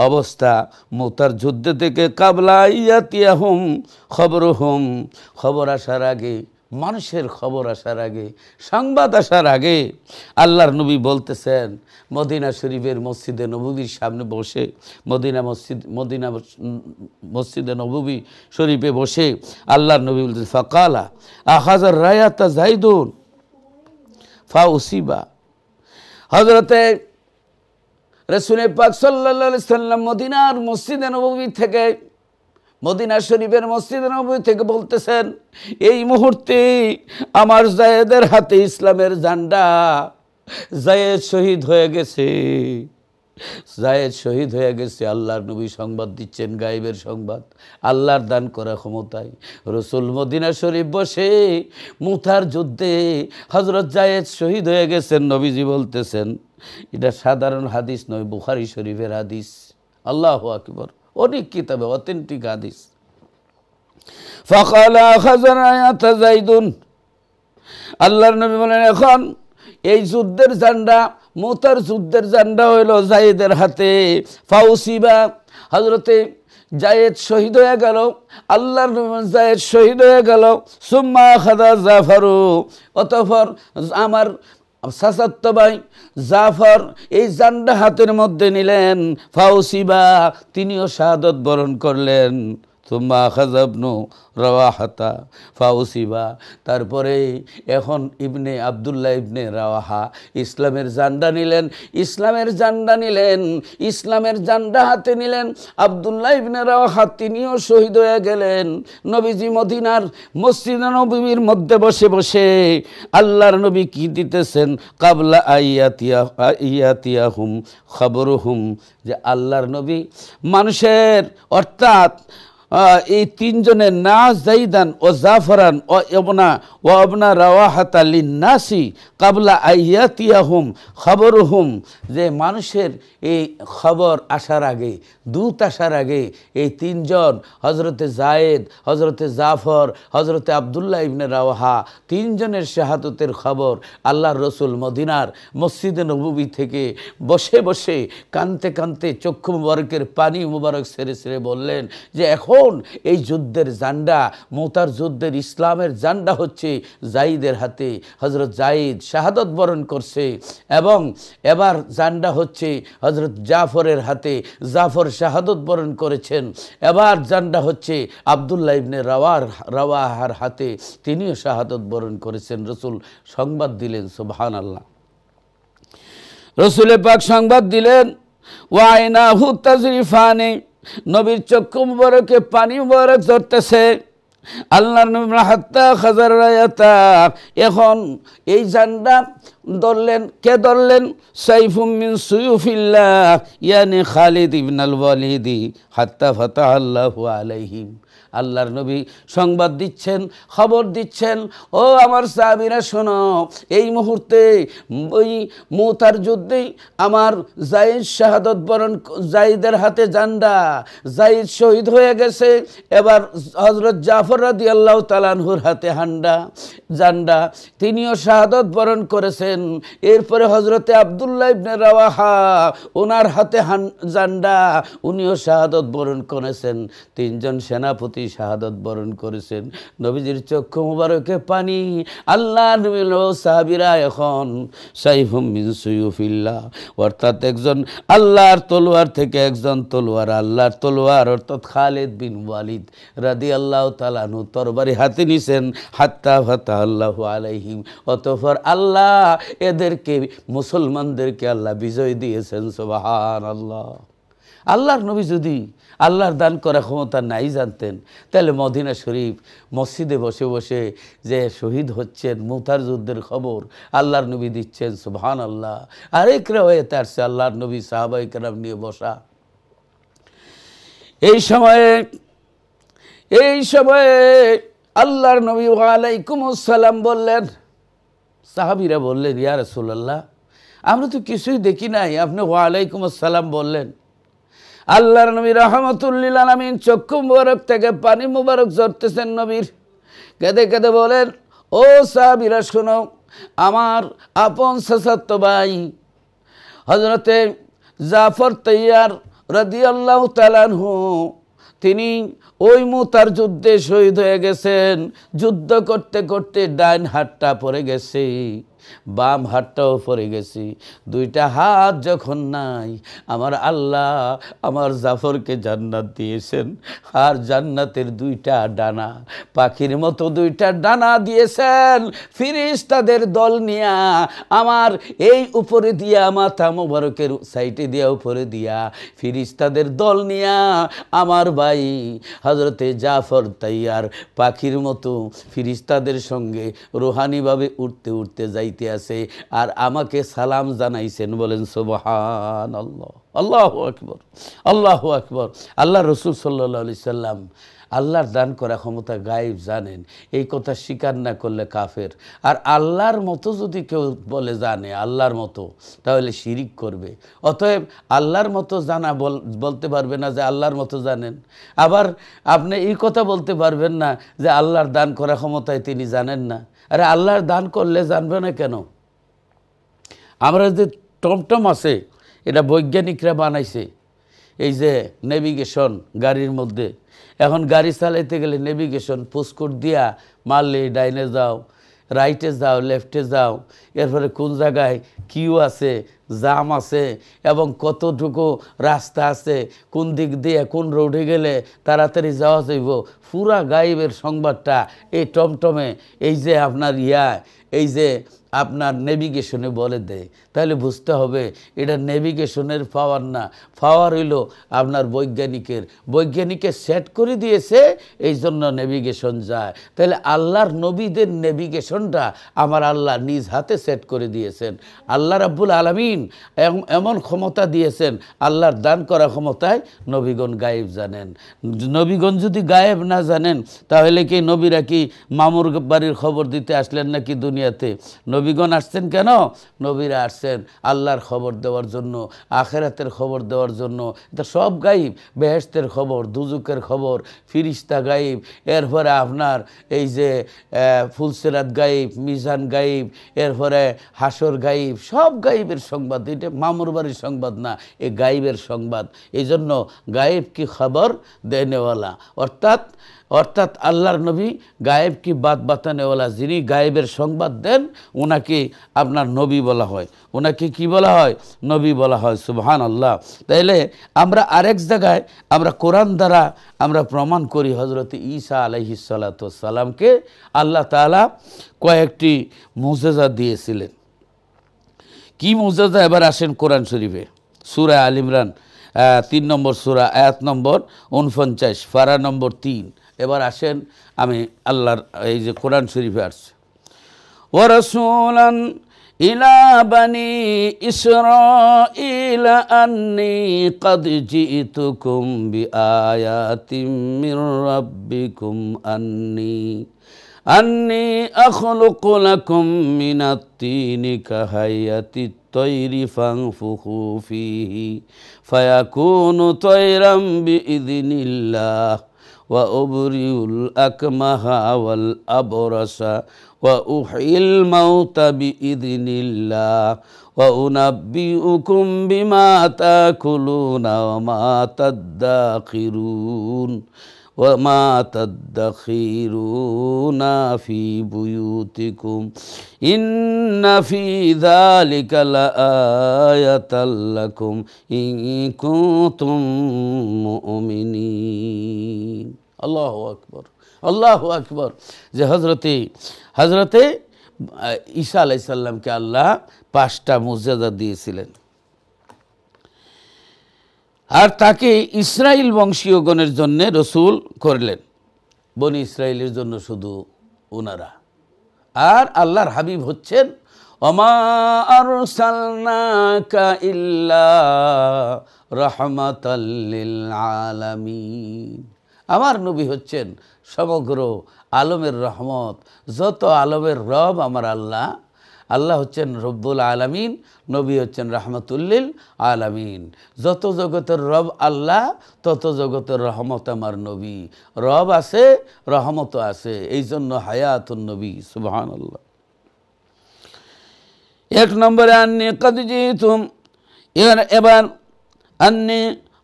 অবস্থা মুতার যুদ্ধ থেকে ক্বাবলা ইয়াতিয়াহুম খবরুহুম, খবর আসার আগে, মানুষের খবর আসার আগে, সংবাদ আসার আগে আল্লাহর নবী বলতেছেন, মদিনা শরীফের মসজিদে নববীর সামনে বসে, মদিনা মসজিদে নববী শরীফে বসে আল্লাহর নবী বলতেছেন, ফাকালা আখাযার রায়াতা জাইদুন ফাউসিবা। হযরতে রাসূল পাক সাল্লাল্লাহু আলাইহি সাল্লাম মদিনার মসজিদে নববী থেকে, মদিনা শরীফের মসজিদে নববী থেকে বলতেছেন, এই মুহূর্তে আমার জায়েদের হাতে ইসলামের ঝান্ডা। জায়েদ শহীদ হয়ে গেছে, জায়েদ শহীদ হয়ে গেছে। আল্লাহর নবী সংবাদ দিচ্ছেন, গায়েবের সংবাদ, আল্লাহর দান করা ক্ষমতায়। রাসূল মদিনা শরীফ বসে মুতার যুদ্ধে হযরত জায়েদ শহীদ হয়ে গেছেন। নবীজি বলতেছেন, এটা সাধারণ হাদিস নয়, বুখারী শরীফের হাদিস। আল্লাহু আকবার, অনেক কিতাবে অথেন্টিক হাদিস। ফাকালা আখাযা রায়াতা জাইদুন আল্লাহর নবী বলেন, এখন এই যুদ্ধের ঝান্ডা, মুতার যুদ্ধের ঝান্ডা হইল জায়েদের হাতে। ফাউসিবা, হযরতে জায়েদ শহীদ হয়ে গেল। আল্লাহর নবী জায়েদ শহীদ হয়ে গেল। সুম্মা খাদা জাফারু, অতঃপর আমার চাচাতো ভাই জাফর এই জান্ডা হাতের মধ্যে নিলেন। ফাউসিবা, তিনিও শাহাদত বরণ করলেন। সুম্মা খাযাবনু রাওয়াহাতা ফাউসিবা, তারপরে এখন ইবনে আব্দুল্লাহ ইবনে রাওয়াহা ইসলামের জান্ডা নিলেন। ইসলামের জান্ডা নিলেন, ইসলামের জান্ডা হাতে নিলেন। আব্দুল্লাহ ইবনে রাওয়াহা তিনিও শহীদ হয়ে গেলেন। নবীজি মদিনার মসজিদে নববীর মধ্যে বসে বসে আল্লাহর নবী কি দিতেছেন, কাবলা আইয়াতিয়াহুম খবরুহুম, যে আল্লাহর নবী মানুষের অর্থাৎ এই তিনজনের না জাইদান ও জাফরান ও অবনা রাওয়াহাতা লিন্নাসি কাবলা আইয়াতিয়াহুম খবরুহুম, যে মানুষের এই খবর আসার আগে, দূত আসার আগে এই তিনজন হযরতে জায়েদ, হযরতে জাফর, হযরতে আব্দুল্লাহ ইবনে রাওয়াহা তিনজনের শাহাদতের খবর আল্লাহর রসুল মদিনার মসজিদে নববী থেকে বসে বসে কানতে কানতে চক্ষু মুবারকের পানি মুবারক ছেড়ে ছেড়ে বললেন যে এখন এই যুদ্ধের জান্ডা, মুতার যুদ্ধের ইসলামের জান্ডা হচ্ছে জায়েদের হাতে। হযরত জায়েদ শাহাদত বরণ করছে এবং এবার জান্ডা হচ্ছে হযরত জাফরের হাতে, জাফর শাহাদত বরণ করেছেন। এবার জান্ডা হচ্ছে আব্দুল্লাহ ইবনে রাওয়াহার হাতে, তিনিও শাহাদত বরণ করেছেন। রসুল সংবাদ দিলেন, সুবহানাল্লাহ। রসুলে পাক সংবাদ দিলেন, ওয়াইনাহু তাজরিফানি, নবীর চক্ষু মুবারকে পানি মুবারক ঝরতেছে। আল্লাহর নবী হাত্তা খাজার রায়াতা, এখন এই জান্ডা ধরলেন, কে ধরলেন? সাইফুম মিন সুয়ুফিল্লাহ, ইয়ানি খালিদ ইবনুল ওয়ালিদ, হাত্তা ফাতাহাল্লাহু আলাইহিম। আল্লাহর নবী সংবাদ দিচ্ছেন, খবর দিচ্ছেন, ও আমার সাহাবীরা শোনো, এই মুহূর্তে ওই মুতার যুদ্ধে আমার জায়েদ শাহাদত বরণ, জায়েদের হাতে জান্ডা, জায়েদ শহীদ হয়ে গেছে। এবার হযরত জাফর রাদিয়াল্লাহু তাআলা আনহুর হাতে জান্ডা, তিনিও শাহাদত বরণ করেছেন। এরপরে হযরতে আব্দুল্লাহ ইবনে রাওয়াহা, ওনার হাতে জান্ডা, উনিও শাহাদত বরণ করেছেন। তিনজন সেনাপতি শাহাদত বরণ করেছেন। নবীজির চক্ষু মুবারকে পানি। আল্লাহ নবী ও সাহাবীরা এখন সাইফুম মিন সুয়ুফিল্লাহ, অর্থাৎ একজন আল্লাহর তলোয়ার থেকে একজন তলোয়ার, আল্লাহর তলোয়ার অর্থাৎ খালিদ বিন ওয়ালিদ রাদিয়াল্লাহু তাআলা আনহু তরবারি হাতে নিছেন। হাত্তা ফাতাহাল্লাহু আলাইহিম, অতঃপর আল্লাহ এদেরকে, মুসলমানদেরকে আল্লাহ বিজয় দিয়েছেন। সুবহানাল্লাহ। আল্লাহর নবী যদি আল্লাহর দান করা ক্ষমতা নাই জানতেন, তাহলে মদিনা শরীফ মসজিদে বসে বসে যে শহীদ হচ্ছেন, মুতার যুদ্ধের খবর আল্লাহর নবী দিচ্ছেন। সুবহানাল্লাহ। আরেক রিওয়ায়াতে আসছে আল্লাহর নবী সাহাবায়ে কেরাম নিয়ে বসা। এই সময়ে আল্লাহর নবী ওয়ালাইকুমুস সালাম বললেন। সাহাবীরা বললেন, ইয়া রাসূলুল্লাহ, আমরা তো কিছুই দেখি নাই, আপনি ওয়ালাইকুমুস সালাম বললেন। আল্লাহর নবী রাহমাতুল লিল আলামিন চক্ষু মুবারক থেকে পানি মুবারক ঝরতেছেন নবীর। কেঁদে কেঁদে বলেন, ও সাহাবীরা শোনো, আমার আপন চাচাতো ভাই হযরতে জাফর তাইয়ার রাদিয়াল্লাহু তাআলা আনহু, তিনি ওই মুতার যুদ্ধে শহীদ হয়ে গেছেন। যুদ্ধ করতে করতে ডান হাতটা পড়ে গেছে, বাম হাতটাও পড়ে গেছে। দুইটা হাত যখন নাই, আমার আল্লাহ আমার জাফরকে জান্নাত দিয়েছেন। আর জান্নাতের দুইটা ডানা, পাখির মতো দুইটা ডানা দিয়েছেন। ফেরেশতাদের দল নিয়া আমার এই উপরে দিয়া, মাথা মোবারকের সাইডে দিয়া, উপরে দিয়া ফেরেশতাদের দল নিয়া আমার ভাই হযরতে জাফর তাইয়ার পাখির মতো ফেরেশতাদের সঙ্গে রুহানিভাবে উঠতে উঠতে যাইতে আছে, আর আমাকে সালাম জানাইছেন। বলেন সুবহানাল্লাহ, আল্লাহু আকবার, আল্লাহু আকবার। আল্লাহ রসুল সাল্লাল্লাহু আলাইহি সাল্লাম আল্লাহর দান করা ক্ষমতা গায়েব জানেন, এই কথা স্বীকার না করলে কাফের। আর আল্লাহর মতো যদি কেউ বলে জানে আল্লাহর মতো, তাহলে শিরিক করবে। অতএব আল্লাহর মতো জানা বলতে পারবে না যে আল্লাহর মতো জানেন। আবার আপনি এই কথা বলতে পারবেন না যে আল্লাহর দান করা ক্ষমতায় তিনি জানেন না। আরে আল্লাহর দান করলে জানবে না কেন? আমরা যে টমটম আছে, এটা বৈজ্ঞানিকরা বানাইছে, এই যে নেভিগেশন গাড়ির মধ্যে। এখন গাড়ি চালাইতে গেলে নেভিগেশন পুস্কর দিয়া মারলে ডাইনে যাও, রাইটে যাও, লেফটে যাও, এরপরে কোন জায়গায় কিউ আছে, জাম আছে এবং কতটুকু রাস্তা আছে, কোন দিক দিয়ে কোন রোডে গেলে তাড়াতাড়ি যাওয়া যাইব, পুরা গায়েবের সংবাদটা এই টমটমে এই যে আপনার এই যে আপনার নেভিগেশনে বলে দেয়। তাহলে বুঝতে হবে এটা নেভিগেশনের পাওয়ার না, পাওয়ার হইল আপনার বৈজ্ঞানিকে সেট করে দিয়েছে, এই জন্য নেভিগেশন যায়। তাহলে আল্লাহর নবীদের নেভিগেশনটা আমার আল্লাহ নিজ হাতে সেট করে দিয়েছেন। আল্লাহ রাব্বুল আলামিন এমন ক্ষমতা দিয়েছেন, আল্লাহর দান করা ক্ষমতায় নবীগণ গায়েব জানেন। নবীগণ যদি গায়েব না জানেন তাহলে কি নবীরা কি মামুর বাড়ির খবর দিতে আসলেন নাকি দুনিয়াতে? নবীগণ আসছেন কেন? নবীরা আসছেন আল্লাহর খবর দেওয়ার জন্য, আখেরাতের খবর দেওয়ার জন্য। এটা সব গায়েব, বেহেশতের খবর, দুজুকের খবর, ফিরিস্তা গায়েব, এরপরে আপনার এই যে ফুলসিরাত গায়েব, মিজান গায়েব, এরপরে হাসর গায়েব, সব গায়েবের সংবাদ। এটা মামুর বাড়ির সংবাদ না, এই গায়েবের সংবাদ। এই জন্য গায়েব কি খবর দেনেওয়ালা, অর্থাৎ আল্লাহর নবী গায়েব কি বাত বাতানেওয়ালা, যিনি গায়েবের সংবাদ দেন ওনাকে আপনার নবী বলা হয়, ওনাকে কি বলা হয়? নবী বলা হয়। সুবহানাল্লাহ। তাইলে আমরা আরেক জায়গায় আমরা কোরআন দ্বারা আমরা প্রমাণ করি হযরত ঈসা আলাইহিস সালাতু ওয়াস সালামকে আল্লাহ তাআলা কয়েকটি মুজিজা দিয়েছিলেন। কি মুজিজা? এবার আসেন কোরআন শরীফে, সূরা আল ইমরান 3 নম্বর সূরা, আয়াত নম্বর 49, পারা নম্বর 3। এবার আসেন আমি আল্লাহর এই যে কোরআন শরীফে আসছে, ওয়া রাসূলান ইলা বানি ইসরাঈলা আন্নী ক্বাদ জিতুকুম বিআয়াতিম মির রাব্বিকুম আন্নী আখলুকু লাকুম মিনাত তিনি কাহাইয়াতিত তৈরি ফানফুখু ফীহি ফায়াকুনু তয়রাম বিইযনিল্লাহ ওয়া উবরিউল আকমাহা ওয়াল আবরাসা ওয়া উহয়িল মাউতা বিইযনিল্লাহ ওয়া উনাব্বিউকুম বিমা তাকুলুনা ওয়া মা তাদাখিরুন وما تدخرون في بيوتكم إن في ذلك لآية لكم إن كنتم مؤمنين। আল্লাহু আকবার, আল্লাহু আকবার। যে হযরতে ঈসা আলাইহিস সালামকে আল্লাহ 5টা মুজিজা দিয়েছিলেন, আর তাকে ইসরাইল বংশীয়গণের জন্য রসুল করলেন, বনি ইসরাইলের জন্য শুধু ওনারা। আর আল্লাহর হাবিব হচ্ছেন ওমা আরসালনাকা ইল্লা রাহমাতাল লিল আলামিন। আমার নবী হচ্ছেন সমগ্র আলমের রহমত, যত আলমের রব আমার আল্লাহ। আল্লাহ হচ্ছেন রব্বুল আলামিন, নবী হচ্ছেন রাহমাতুল্লিল আলামিন। যত জগতের রব আল্লাহ, তত জগতের রহমত আমার নবী। রব আছে, রহমত আছে, এই জন্য হায়াতুন নবী। সুবহানাল্লাহ। 1 নম্বরে আন্নী ক্বাদ জিতুম, এবার আন্নী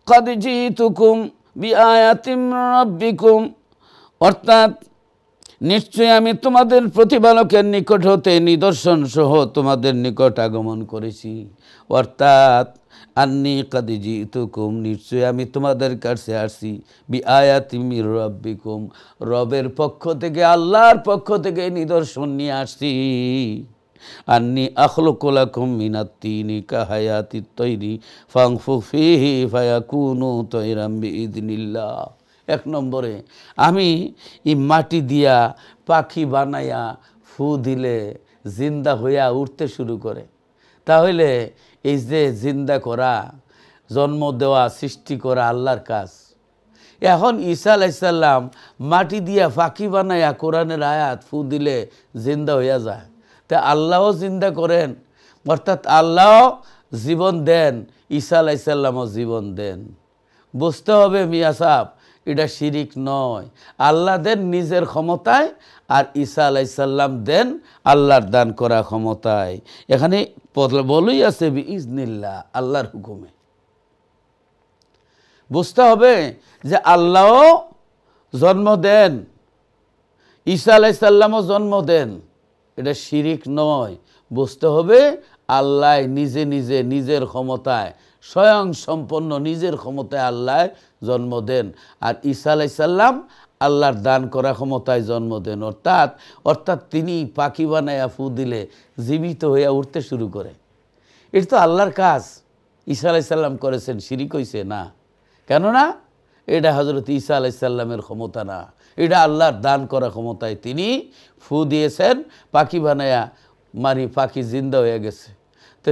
ক্বাদ জিতুকুম বিআয়াতিম রাব্বিকুম, অর্থাৎ নিশ্চয় আমি তোমাদের প্রতিপালকের নিকট হতে নিদর্শন সহ তোমাদের নিকট আগমন করেছি। অর্থাৎ আন্নী ক্বাদ জিতুকুম, নিশ্চয় আমি তোমাদের কাছে আসছি, বিআয়াতিম মির রাব্বিকুম, রবের পক্ষ থেকে, আল্লাহর পক্ষ থেকে নিদর্শন নিয়ে আসছি। আন্নী আখলুকু লাকুম মিনাত তিনি কাহায়াতিত তৈরি ফানফুখু ফীহি ফায়াকুনু তয়রাম বিইযনিল্লাহ। 1 নম্বরে আমি এই মাটি দিয়া পাখি বানাইয়া ফু দিলে জিন্দা হইয়া উঠতে শুরু করে। তাহলে এই যে জিন্দা করা, জন্ম দেওয়া, সৃষ্টি করা আল্লাহর কাজ। এখন ঈসা আলাইহিস সালাম মাটি দিয়া পাখি বানাইয়া কোরআনের আয়াত ফু দিলে জিন্দা হইয়া যায়। তা আল্লাহও জিন্দা করেন, অর্থাৎ আল্লাহ জীবন দেন, ঈসা আলাইহিস সালামও জীবন দেন। বুঝতে হবে মিয়া সাহেব, এটা শিরিক নয়। আল্লাহ দেন নিজের ক্ষমতায়, আর ঈসা আলাইহিস সালাম দেন আল্লাহর দান করা ক্ষমতায়। এখানে বলেই আছে বিইজনিল্লাহ, আল্লাহর হুকুমে। বুঝতে হবে যে আল্লাহও জন্ম দেন, ঈসা আলাইহিস সালামও জন্ম দেন, এটা শিরিক নয়। বুঝতে হবে আল্লাহ নিজে নিজে নিজের ক্ষমতায় স্বয়ং সম্পন্ন নিজের ক্ষমতায় আল্লাহ জন্ম দেন, আর ঈসা আলাইহিস সালাম আল্লাহর দান করা ক্ষমতায় জন্ম দেন। অর্থাৎ তিনি পাখি বানায়া ফু দিলে জীবিত হইয়া উঠতে শুরু করে। এটা তো আল্লাহর কাজ। ঈসা আলাইহিস সালাম করেছেন, শিরিক হইছে না? কেননা এটা হযরত ঈসা আলাইহিস সালামের ক্ষমতা না, এটা আল্লাহর দান করা ক্ষমতায় তিনি ফু দিয়েছেন, পাখি বানায়া, মানে পাখি জিন্দা হয়ে গেছে। তো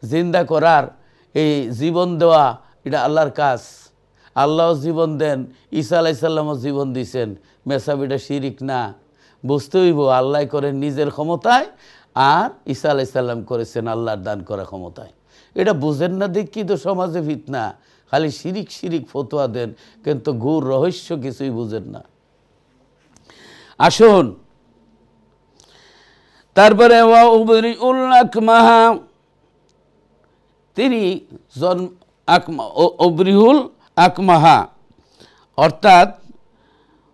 জিন্দা করার, এই জীবন দেওয়া, এটা আল্লাহর কাজ। আল্লাহও জীবন দেন, ঈসা আলাইহিস সালামও জীবন দিয়েছেন। মেসাব এটা শিরিক না। বুঝতে হইব আল্লাহ করেন নিজের ক্ষমতায়, আর ঈসা আলাইহিস সালাম করেছেন আল্লাহর দান করা ক্ষমতায়। এটা বুঝেন না দেখি তো সমাজে ফিতনা, খালি শিরিক শিরিক ফতোয়া দেন, কিন্তু গূঢ় রহস্য কিছুই বুঝেন না। আসুন তারপরে তিনি অবরিহুল আকমাহা অর্থাৎ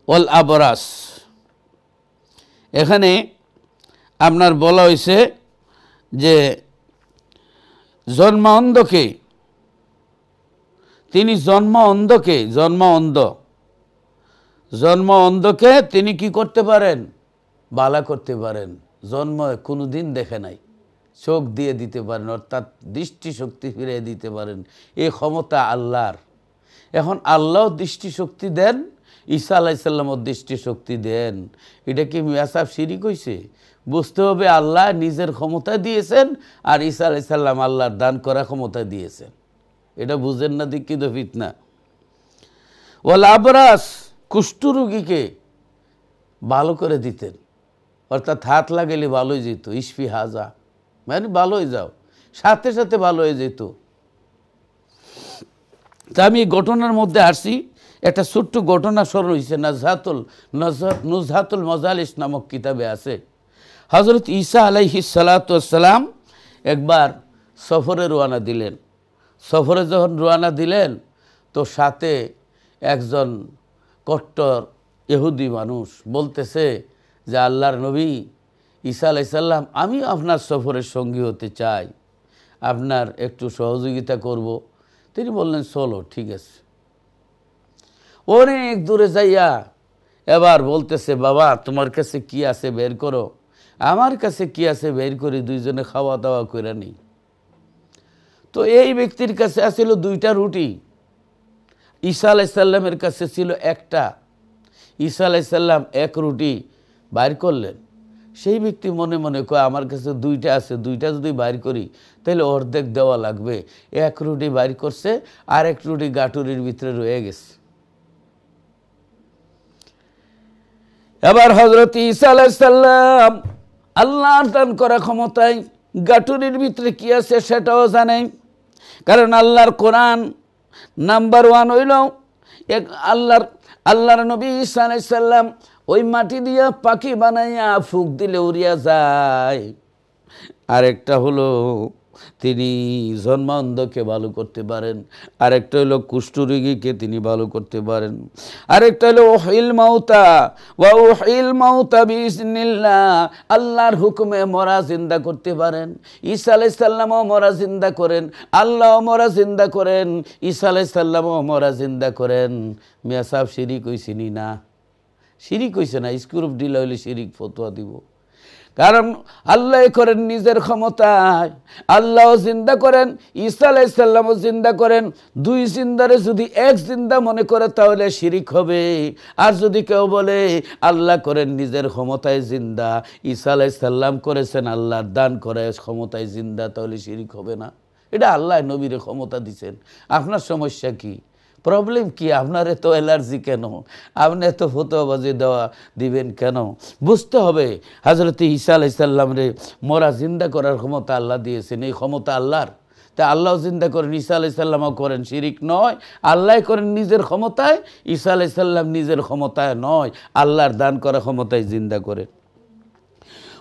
ওয়াল আবরাস, এখানে আপনার বলা হয়েছে যে তিনি জন্ম অন্ধকে তিনি কি করতে পারেন? বালা করতে পারেন। জন্ম কোনোদিন দেখে নাই, চোখ দিয়ে দিতে পারেন, অর্থাৎ দৃষ্টিশক্তি ফিরিয়ে দিতে পারেন। এই ক্ষমতা আল্লাহর। এখন আল্লাহ দৃষ্টিশক্তি দেন, ঈসা আলাইহিস সালামও দৃষ্টিশক্তি দেন। এটা কি মেসাব শিরিক হইছে? বুঝতে হবে আল্লাহ নিজের ক্ষমতা দিয়েছেন, আর ঈসা আলাইহিস সালাম আল্লাহর দান করা ক্ষমতা দিয়েছেন। এটা বুঝেন না দীক্ষিত ফিতনা। ওয়াল আবরাস, কুষ্ঠরোগীকে ভালো করে দিতেন, অর্থাৎ হাত লাগাইলে ভালো হয়ে যেত। ইশফি হাজা, মানে ভালো হয়ে যাও, সাথে সাথে ভালো হয়ে যেত। তা আমি এই ঘটনার মধ্যে আসছি, একটা ছোট্ট ঘটনা স্মরণ হয়েছে। নুজহাতুল মাজালিস নামক কিতাবে আছে, হযরত ঈসা আলাইহিস সালাতু ওয়াস সালাম একবার সফরে রওনা দিলেন। সফরে যখন রওনা দিলেন, তো সাথে একজন কট্টর ইহুদি মানুষ বলতেছে যে আল্লাহর নবী ঈসা আলাইহিস সালাম, আমি আপনার সফরের সঙ্গী হতে চাই, আপনার একটু সহযোগিতা করব। তিনি বললেন চলো, ঠিক আছে। অনেক দূরে যাইয়া এবার বলতেছে, বাবা তোমার কাছে কি আছে বের করো। আমার কাছে কি আছে বের করি, দুইজনে খাওয়া দাওয়া করে নিই। তো এই ব্যক্তির কাছে আছিল 2টা রুটি, ঈসা আলাইহিস সালামের কাছে ছিল একটা। ঈসা আলাইহিস সালাম 1 রুটি বাইর করলেন। সেই ব্যক্তি মনে মনে কয় আমার কাছে 2টা আছে, 2টা যদি বাইর করি তাহলে অর্ধেক দেওয়া লাগবে। 1 রুটি বাইর করছে, আর 1 রুটি গাটুরির ভিতরে রয়ে গেছে। এবার হযরত ঈসা আলাইহিস সালাম আল্লাহর দান করা ক্ষমতায় গাটুরির ভিতরে কি আছে সেটাও জানেন, কারণ আল্লাহর কোরআন নাম্বার 1 হইল আল্লাহর নবী ঈসা আলাইহিস সালাম ওই মাটি দিয়া পাখি বানাইয়া ফুক দিলে উড়িয়া যায়। আরেকটা হলো তিনি জন্মান্ধকে ভালো করতে পারেন, আরেকটা হলো কুষ্ঠরোগীকে তিনি ভালো করতে পারেন, আরেকটা হলো উহিল মাউতা বিইজনিল্লাহ, আল্লাহর হুকুমে মরা জিন্দা করতে পারেন। ঈসা আলাইহিস সালামও মরা জিন্দা করেন, আল্লাহও মরা জিন্দা করেন, ঈসা আলাইহিস সালামও মরা জিন্দা করেন। মিয়া সাহেব শিরিক হইছিনি না? শিরিক হইছে না? স্ক্রুপ ডিল হইলে শিরিক ফতোয়া দিব। কারণ আল্লাহ করেন নিজের ক্ষমতায়, আল্লাহও জিন্দা করেন, ঈসা আলাইহিস সালামও জিন্দা করেন। 2 জিন্দারে যদি 1 জিন্দা মনে করে তাহলে শিরিক হবে। আর যদি কেউ বলে আল্লাহ করেন নিজের ক্ষমতায় জিন্দা, ঈসা আলাইহিস সালাম করেছেন আল্লাহর দান করে ক্ষমতায় জিন্দা, তাহলে শিরিক হবে না। এটা আল্লাহ নবীর ক্ষমতা দিছেন। আপনার সমস্যা কি? প্রবলেম কি? আপনার এত অ্যালার্জি কেন? আপনি এত ফতোয়াবাজি দিবেন কেন? বুঝতে হবে হযরত ঈসা আলাইহিস সালাম রে মরা জিন্দা করার ক্ষমতা আল্লাহ দিয়েছেন। এই ক্ষমতা আল্লাহর। তা আল্লাহ জিন্দা করেন, ঈসা আলাইহিস সালামও করেন, শিরিক নয়। আল্লাহ করেন নিজের ক্ষমতায়, ঈসা আলাইহিস সালাম নিজের ক্ষমতায় নয়, আল্লাহর দান করা ক্ষমতায় জিন্দা করেন।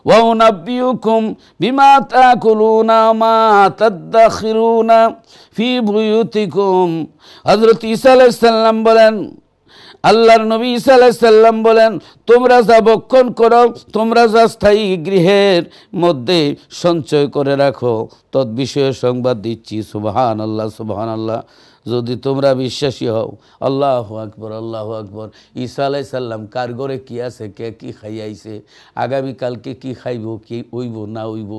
وَأُنَبِّئُكُمْ بِمَا تَأْكُلُونَ مَا تَدَّخِرُونَ فِي بُيُوتِكُمْ। হযরত ঈসা আলাইহিস সালাম বলেন, আল্লাহর নবী ঈসা আলাইহিস সালাম বলেন, তোমরা যা ভক্ষণ করো, তোমরা যা স্থায়ী গৃহের মধ্যে সঞ্চয় করে রাখো, তৎ বিষয়ে সংবাদ দিচ্ছি। সুবহানাল্লাহ, সুবহানাল্লাহ। যদি তোমরা বিশ্বাসী হও, আল্লাহু আকবার, আল্লাহু আকবার। ঈসা আলাইহিস সালাম কার ঘরে কি আছে, কে কি খাইয়াইছে, আগামীকালকে কি খাইব, কি হইব না হইব,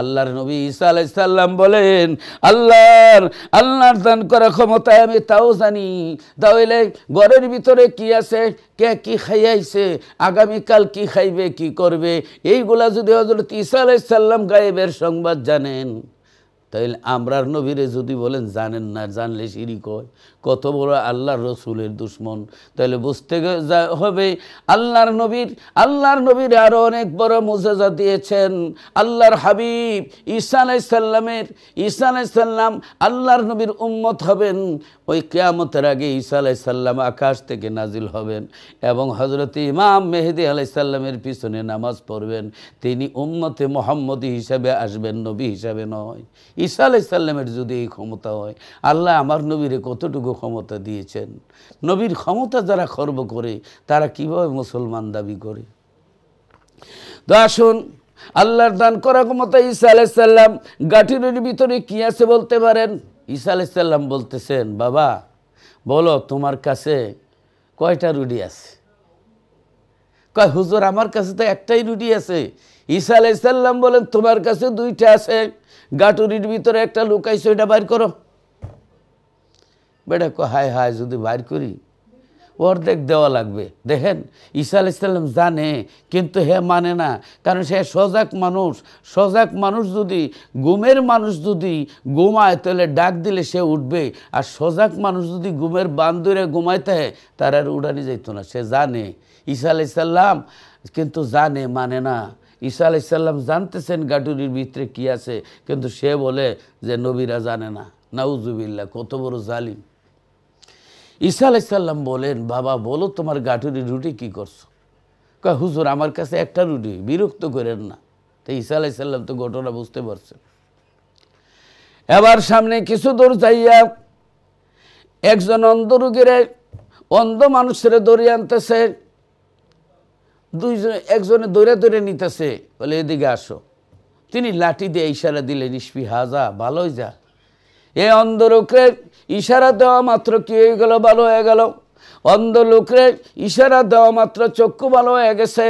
আল্লাহর নবী ঈসা আলাইহিস সালাম বলেন, আল্লাহর দান করা ক্ষমতায় আমি তাও জানি। তাহলে ঘরের ভিতরে কি আছে, কে কি খাইয়াইছে, আগামীকাল কি খাইবে, কি করবে, এইগুলা যদি হযরত ঈসা আলাইহিস সালাম গায়েবের সংবাদ জানেন, তাইলে আমরার নবীরে যদি বলেন জানেন না, জানলে শিরিক হয়, কত বড় আল্লাহর রসুলের দুশ্মন। তাহলে বুঝতে হবে আল্লাহর নবীর আরও অনেক বড় মুজিজা দিয়েছেন। আল্লাহর হাবিব ঈসা আলাইহিস সালাম আল্লাহর নবীর উম্মত হবেন। ওই কিয়ামতের আগে ঈসা আলাইহিস সালাম আকাশ থেকে নাজিল হবেন এবং হযরত ইমাম মেহেদী আলাইহিস সালামের পিছনে নামাজ পড়বেন। তিনি উম্মতে মুহাম্মদী হিসাবে আসবেন, নবী হিসাবে নয়। ঈসা আলাইহিস সালামের যদি এই ক্ষমতা হয়, আল্লাহ আমার নবীরে কতটুকু ক্ষমতা দিয়েছেন। নবীর ক্ষমতা যারা খর্ব করে, তারা কিভাবে মুসলমান দাবি করে? তো আসুন, আল্লাহর দান করা ক্ষমতা ঈসা আলাইহিস সালাম গাঠিরের ভিতরে কি আছে বলতে পারেন? ঈসা আলাইহিস সালাম বলতেছেন, বাবা বলো তোমার কাছে কয়টা রুটি আছে? কয় হুজুর আমার কাছে তো একটাই রুটি আছে। ঈসা আলাইহিস সালাম বলেন, তোমার কাছে দুইটা আছে, গাটুরির ভিতরে একটা লুকাইছে, ওইটা বাইর করো। বেটা কয় হায় হায়, যদি বাইর করি অর্ধেক দেওয়া লাগবে। দেখেন ঈসা আলাইহিস সালাম জানে, কিন্তু হে মানে না, কারণ সে সজাগ মানুষ যদি ঘুমের মানুষ যদি ঘুমায়, তাহলে ডাক দিলে সে উঠবে। আর সজাগ মানুষ যদি ঘুমের বান ধরে ঘুমাইতে হয়, তার আর উড়ানি যেত না। সে জানে ঈসা আলাইহিস সালাম, কিন্তু জানে মানে না। ঈসা আলাইহিস সালাম জানতেছেন গাটুরির ভিতরে কি আছে, কিন্তু সে বলে যে নবীরা জানে না। নাউজুবিল্লাহ, কত বড় জালিম। ঈসা আলাইহিস সালাম বলেন, বাবা বলো তোমার গাটুরি রুটি কি করছো? কয় হুজুর আমার কাছে একটা রুটি, বিরক্ত করেন না। তো ঈসা আলাইহিস সালাম তো ঘটনা বুঝতে পারছেন। এবার সামনে কিছু দূর যাইয়া একজন অন্ধ মানুষের দৌড়িয়ে আনতেছে। একজনে দৌড়ে নিতেছে, বলে এদিকে আসো। তিনি লাঠি দিয়ে ইশারা দিলেন, ইসফি হাজা, ভালো হয়ে যা। এই অন্ধ লোকের ইশারা দেওয়া মাত্র কি হয়ে গেল? ভালো হয়ে গেল। অন্ধ লোকের ইশারা দেওয়া মাত্র চক্ষু ভালো হয়ে গেছে।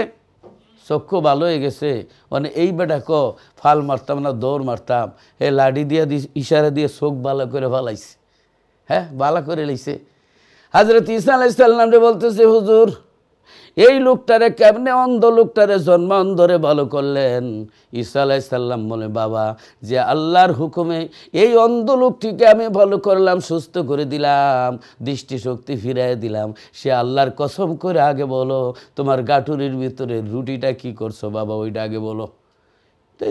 চক্ষু ভালো হয়ে গেছে মানে এই বেটা ফাল মারতাম না, দৌড় মারতাম। লাঠি দিয়ে ইশারা দিয়ে চোখ ভালো করে ভালাইছে। হ্যাঁ, ভালো করে লাইছে। হযরত ঈসা আলাইহিস সালাম বলতেছে, হুজুর এই লোকটারে কেমনে, অন্ধ লোকটারে জন্ম অন্ধরে ভালো করলেন? ঈসা আলাইহিস সালাম বলে, বাবা যে আল্লাহর হুকুমে এই অন্ধ লোকটিকে আমি ভালো করলাম, সুস্থ করে দিলাম, দৃষ্টিশক্তি ফিরিয়ে দিলাম, সে আল্লাহর কসম করে আগে বলো তোমার গাটুরির ভিতরে রুটিটা কি করছো বাবা, ওইটা আগে বলো। তাই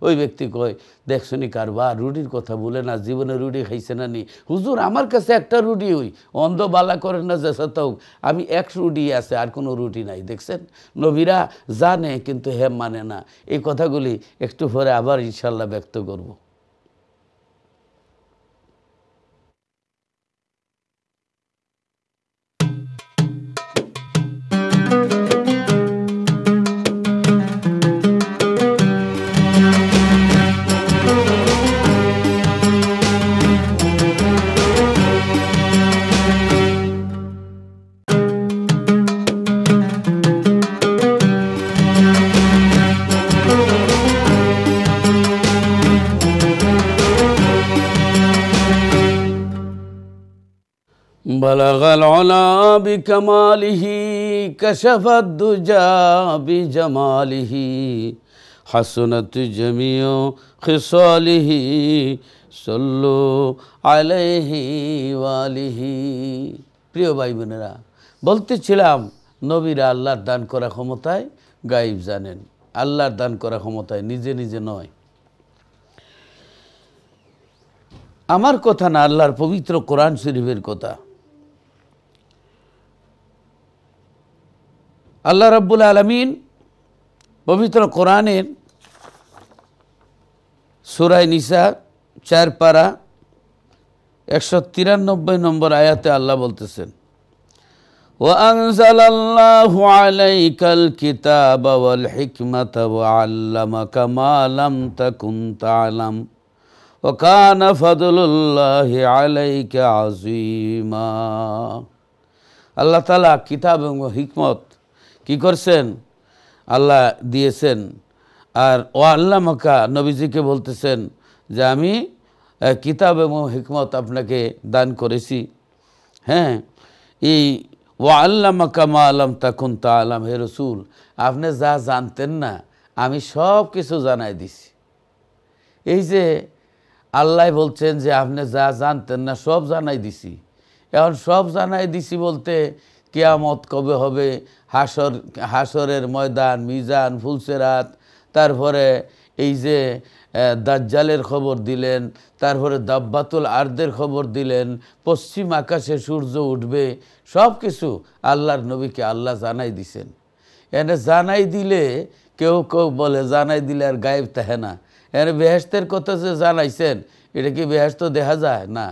ওই ব্যক্তি কয়, দেখছনি কারবার, রুটির কথা বলে না, জীবনে রুটি খাইছে না নি? হুজুর আমার কাছে একটা রুটি, ওই অন্ধ বালা করেন না যে সতাও, আমি এক রুটি আছে, আর কোনো রুটি নাই। দেখছেন নবীরা জানে, কিন্তু হে মানে না। এই কথাগুলি একটু পরে আবার ইনশাল্লাহ ব্যক্ত করব। بلغ العلا بكماله كشف الدجى بجماله حسنت جميع خصاله صلوا عليه وآله। প্রিয় ভাই বোনেরা, বলতেছিলাম নবীরা আল্লাহর দান করা ক্ষমতায় গায়েব জানেন। আল্লাহর দান করা ক্ষমতায় নিজে নিজে নয়। আমার কথা না, আল্লাহর পবিত্র কোরআন শরীফের কথা। আল্লাহ রাব্বুল আলামিন পবিত্র কোরআনের সূরা নিসা 4 পারা 193 নম্বর আয়াতে আল্লাহ বলতেছেন, وَأَنزَلَ اللَّهُ عَلَيْكَ الْكِتَابَ وَالْحِكْمَةَ وَعَلَّمَكَ مَا لَمْ تَكُنْ تَعْلَمُ وَكَانَ فَضْلُ اللَّهِ عَلَيْكَ عَظِيمًا। আল্লাহ তাআলা কিতাব এবং হিকমত কি করছেন? আল্লাহ দিয়েছেন। আর ওয়াল্লামাকা নবীজিকে বলতেছেন যে আমি কিতাব এবং হিকমত আপনাকে দান করেছি। হ্যাঁ, এই ওয়াল্লামাকা মা লাম তাকুন তা'লাম, হে রাসূল আপনি যা জানতেন না আমি সব কিছু জানাই দিছি। এই যে আল্লাহ বলছেন যে আপনি যা জানতেন না সব জানাই দিছি। এখন সব জানাই দিছি বলতে কিয়ামত কবে হবে, হাসরের ময়দান, মিজান, ফুলসেরাত, তারপরে এই যে দাজ্জালের খবর দিলেন, তারপরে দাব্বাতুল আরদের খবর দিলেন, পশ্চিম আকাশে সূর্য উঠবে, সব কিছু আল্লাহর নবীকে আল্লাহ জানাই দিছেন। এনে জানাই দিলে কেউ কেউ বলে জানাই দিলে আর গায়েব থাকে না। এনে বেহেশতের কথা যে জানাইছেন এটা কি বেহেশত দেখা যায় না,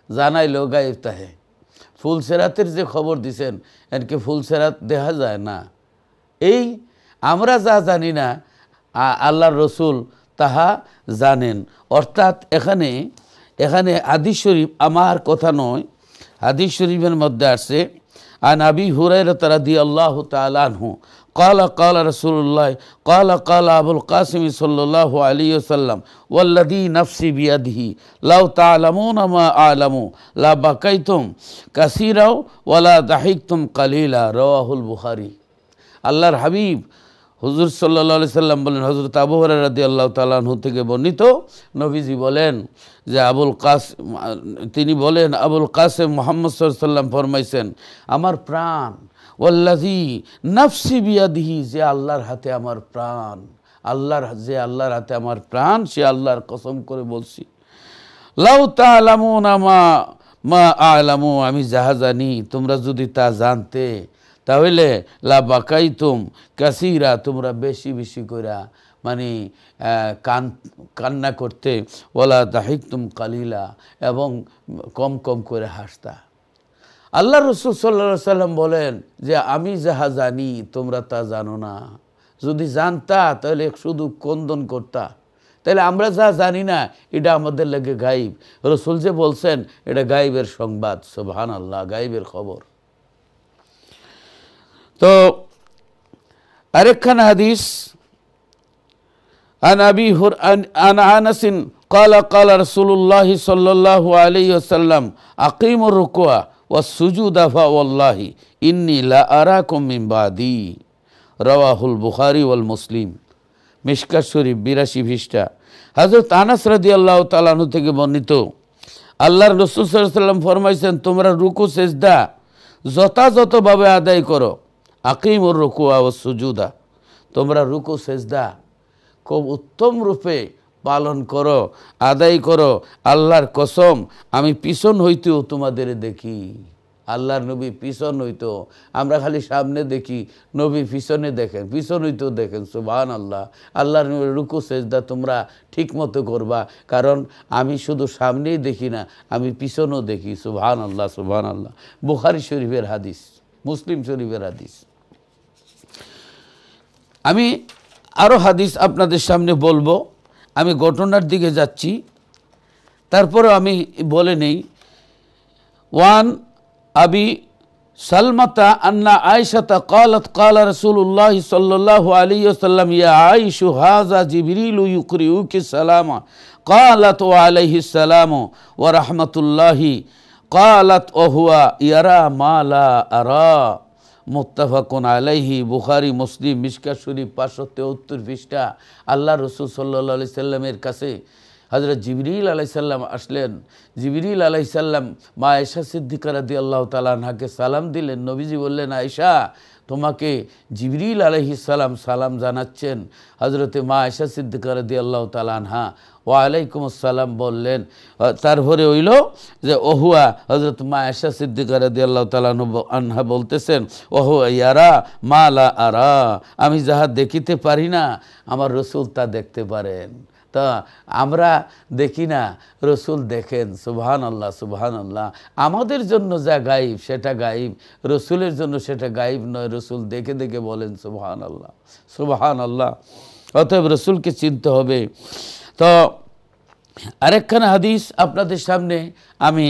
জানাইলেও গায়েব থাকে। ফুলসেরাতের যে খবর দিছেন এনকে ফুলসেরাত দেখা যায় না। এই আমরা যা জানি না আল্লাহর রসুল তাহা জানেন। অর্থাৎ এখানে হাদিস শরীফ আমার কথা নয়, হাদিস শরীফের মধ্যে আছে আন আবি হুরায়রা রাদিয়াল্লাহু তাআলা আনহু قال قال رسول الله قال أبو القاسم صلى الله عليه وسلم والذي نفسي بيده لو تعلمون ما أعلم لا بكيتم كثيرا ولا ضحكتم قليلا رواه البخاري। আল্লাহর হাবিব হুজুর সাল্লাল্লাহু আলাইহি সাল্লাম বলেন, হযরত আবু হুরায়রা রাদিয়াল্লাহু তাআলা আনহু থেকে বর্ণিত, নবীজি বলেন যে তিনি বলেন আবুল কাসেম মুহাম্মদ সাল্লাল্লাহু আলাইহি সাল্লাম ফরমাইছেন, আমার প্রাণ ওয়াল্লাযী নাফসি বিয়াদিহি, যে আল্লাহর হাতে আমার প্রাণ, আল্লাহর হাতে আমার প্রাণ, সে আল্লাহর কসম করে বলছি, লাউ তা'লামুনা মা আ'লামু, আমি যাহা জানি তোমরা যদি তা জানতে তাহলে লা বাকাইতুম কাসীরা, তোমরা বেশি বেশি কইরা মানে কান্না করতে, ওয়ালা দাহিকতুম কালিলা, এবং কম কম করে হাসতা। আল্লাহ রসুল সাল্লাল্লাহু আলাইহি সাল্লাম বলেন যে আমি যাহা জানি তোমরা তা জানো না। যদি জানতা তাহলে শুধু কন্দন করতা। তাহলে আমরা যা জানি না এটা আমাদের লাগে গায়েব। রসুল যে বলছেন এটা গায়েবের সংবাদ, সুবহানাল্লাহ, গায়েবের খবর। তো আরেকখান হাদিস আন আনাস قال رسول الله صلى الله عليه وسلم أقيموا الركوع والسجود فوالله إني لا أراكم من بعدي رواه البخاري والمسلم। মিশকাত শরীফ 82 পৃষ্ঠা। হযরত আনাস রাদিয়াল্লাহু তাআলা আনহু থেকে বর্ণিত, আল্লাহর রাসূল সাল্লাল্লাহু আলাইহি ওয়াসাল্লাম ফরমাইছেন, তোমরা রুকু সেজদা যথাযথভাবে আদায় করো। আকিমুর রুকুআ ওয়াস সুজুদা, তোমরা রুকু সেজদা খুব উত্তম রূপে পালন করো, আদায় করো। আল্লাহর কসম আমি পিছন হইতেও তোমাদের দেখি। আল্লাহর নবী পিছন হইতো, আমরা খালি সামনে দেখি, নবী পিছনে দেখেন, পিছন হইতেও দেখেন। সুবহানাল্লাহ। আল্লাহর নবী রুকু সেজদা তোমরা ঠিক মতো করবা, কারণ আমি শুধু সামনেই দেখি না, আমি পিছনেও দেখি। সুবহানাল্লাহ, সুবহানাল্লাহ। বুখারী শরীফের হাদিস, মুসলিম শরীফের হাদিস। আমি আরও হাদিস আপনাদের সামনে বলবো, আমি ঘটনার দিকে যাচ্ছি, তারপরে আমি বলে নেই। ওয়ান আবি সালমাতা আন্না আয়েশাতা ক্বালাত ক্বালা রাসূলুল্লাহ সাল্লাল্লাহু আলাইহি ওয়াসাল্লাম ইয়া আয়েশু হাযা জিবরিল ইউকরিউকি সালামা ক্বালাত ওয়া আলাইহিস সালামু ওয়া রাহমাতুল্লাহি ক্বালাত ওয়া হুয়া ইয়ারা মা লা আরা। মুত্তাফাকুন আলাইহি, বুখারী মুসলিম। মিশকাত শরীফ 573 পৃষ্ঠা। আল্লাহ রসুল সাল্লাল্লাহু আলাইহি সাল্লামের কাছে হযরত জিবরিল আলাইহিস সালাম আসলেন। জিবরিল আলাইহিস সালাম মা আয়েশা সিদ্দিকা রাদিয়াল্লাহু তাআলা আনহাকে সালাম দিলেন। নবীজি বললেন, আয়েশা তোমাকে জিবরিল আলাইহিস সালাম সালাম জানাচ্ছেন। হযরতে মা আয়েশা সিদ্দিকা রাদিয়াল্লাহু তাআলা আনহা ওয়ালাইকুম আসসালাম বললেন। তারপরে হইল যে ওহুয়া হযরত মা আয়েশা সিদ্দিকা রাদিয়াল্লাহু তাআলা আনহা বলতেছেন, ওহুয়া ইয়ারা মা লা আরা, আমি যাহা দেখিতে পারি না আমার রাসূল তা দেখতে পারেন। তা আমরা দেখি না, রসুল দেখেন। সুবহানাল্লাহ সুবহানাল্লাহ। আমাদের জন্য যা গায়েব সেটা গায়েব, রসুলের জন্য সেটা গায়েব নয়। রসুল দেখে দেখে বলেন সুবহানাল্লাহ সুবহানাল্লাহ। অতএব রসুলকে চিনতে হবে। তো আরেকখানা হাদিস আপনাদের সামনে আমি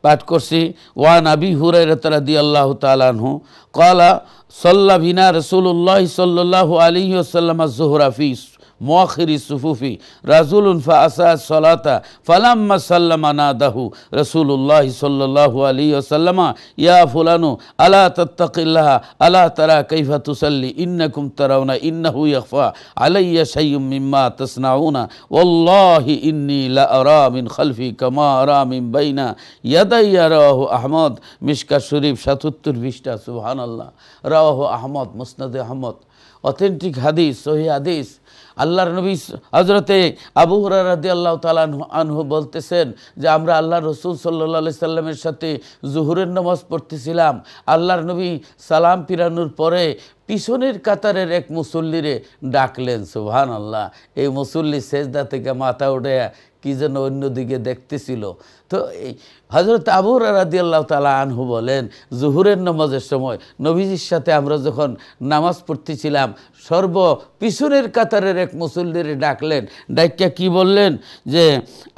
পাঠ করছি। ওয়ান আবি হুরায়রা রাদিয়াল্লাহু তাআলা আনহু ক্বালা সাল্লা বিনা রাসূলুল্লাহ সাল্লাল্লাহু আলাইহি ওয়াসাল্লাম আয-যুহরা ফি মুআখিরি সুফুফি রাজুলুন ফাআসা সালাতা ফালাম্মা সাল্লামা নাদাহু রাসূলুল্লাহ সাল্লাল্লাহু আলাইহি ওয়াসাল্লাম ইয়া ফুলানু আলা তাত্তাকিল্লাহ আলা তারা কাইফা তুসাল্লি ইন্নাকুম তারাউনা ইন্নাহু ইয়াখফা আলাইয়া শাইউম মিম্মা তাসনাউনা ওয়াল্লাহি ইন্নী লা আরা মিন খালফি কামা আরা মিন বাইনা ইয়াদাইয়া। রাওয়াহু আহমদ, মিশকাত শরীফ ৭৭ পৃষ্ঠা। সুবহানাল্লাহ। রাওয়াহু আহমদ, মুসনাদে আহমদ, অথেন্টিক হাদিস, সহিহ হাদিস। আল্লাহর নবী হযরতে আবু হুরায়রা রাদিয়াল্লাহু তাআলা আনহু বলতেছেন যে আমরা আল্লাহর রাসূল সাল্লাল্লাহু আলাইহি সাল্লামের সাথে জোহরের নামাজ পড়তেছিলাম। আল্লাহর নবী সালাম ফিরানোর পরে পিছনের কাতারের এক মুসল্লিরে ডাকলেন। সুবহানাল্লাহ। এই মুসল্লি সেজদা থেকে মাথা উঠে কি যেন অন্যদিকে দেখতেছিল। তো এই হযরত আবু হুরায়রা রাদিয়াল্লাহু তাআলা আনহু বলেন, জোহরের নামাজের সময় নবীজির সাথে আমরা যখন নামাজ পড়তেছিলাম, সর্ব পিছনের কাতারের এক মুসল্লিরে ডাকলেন। ডাইকা কি বললেন যে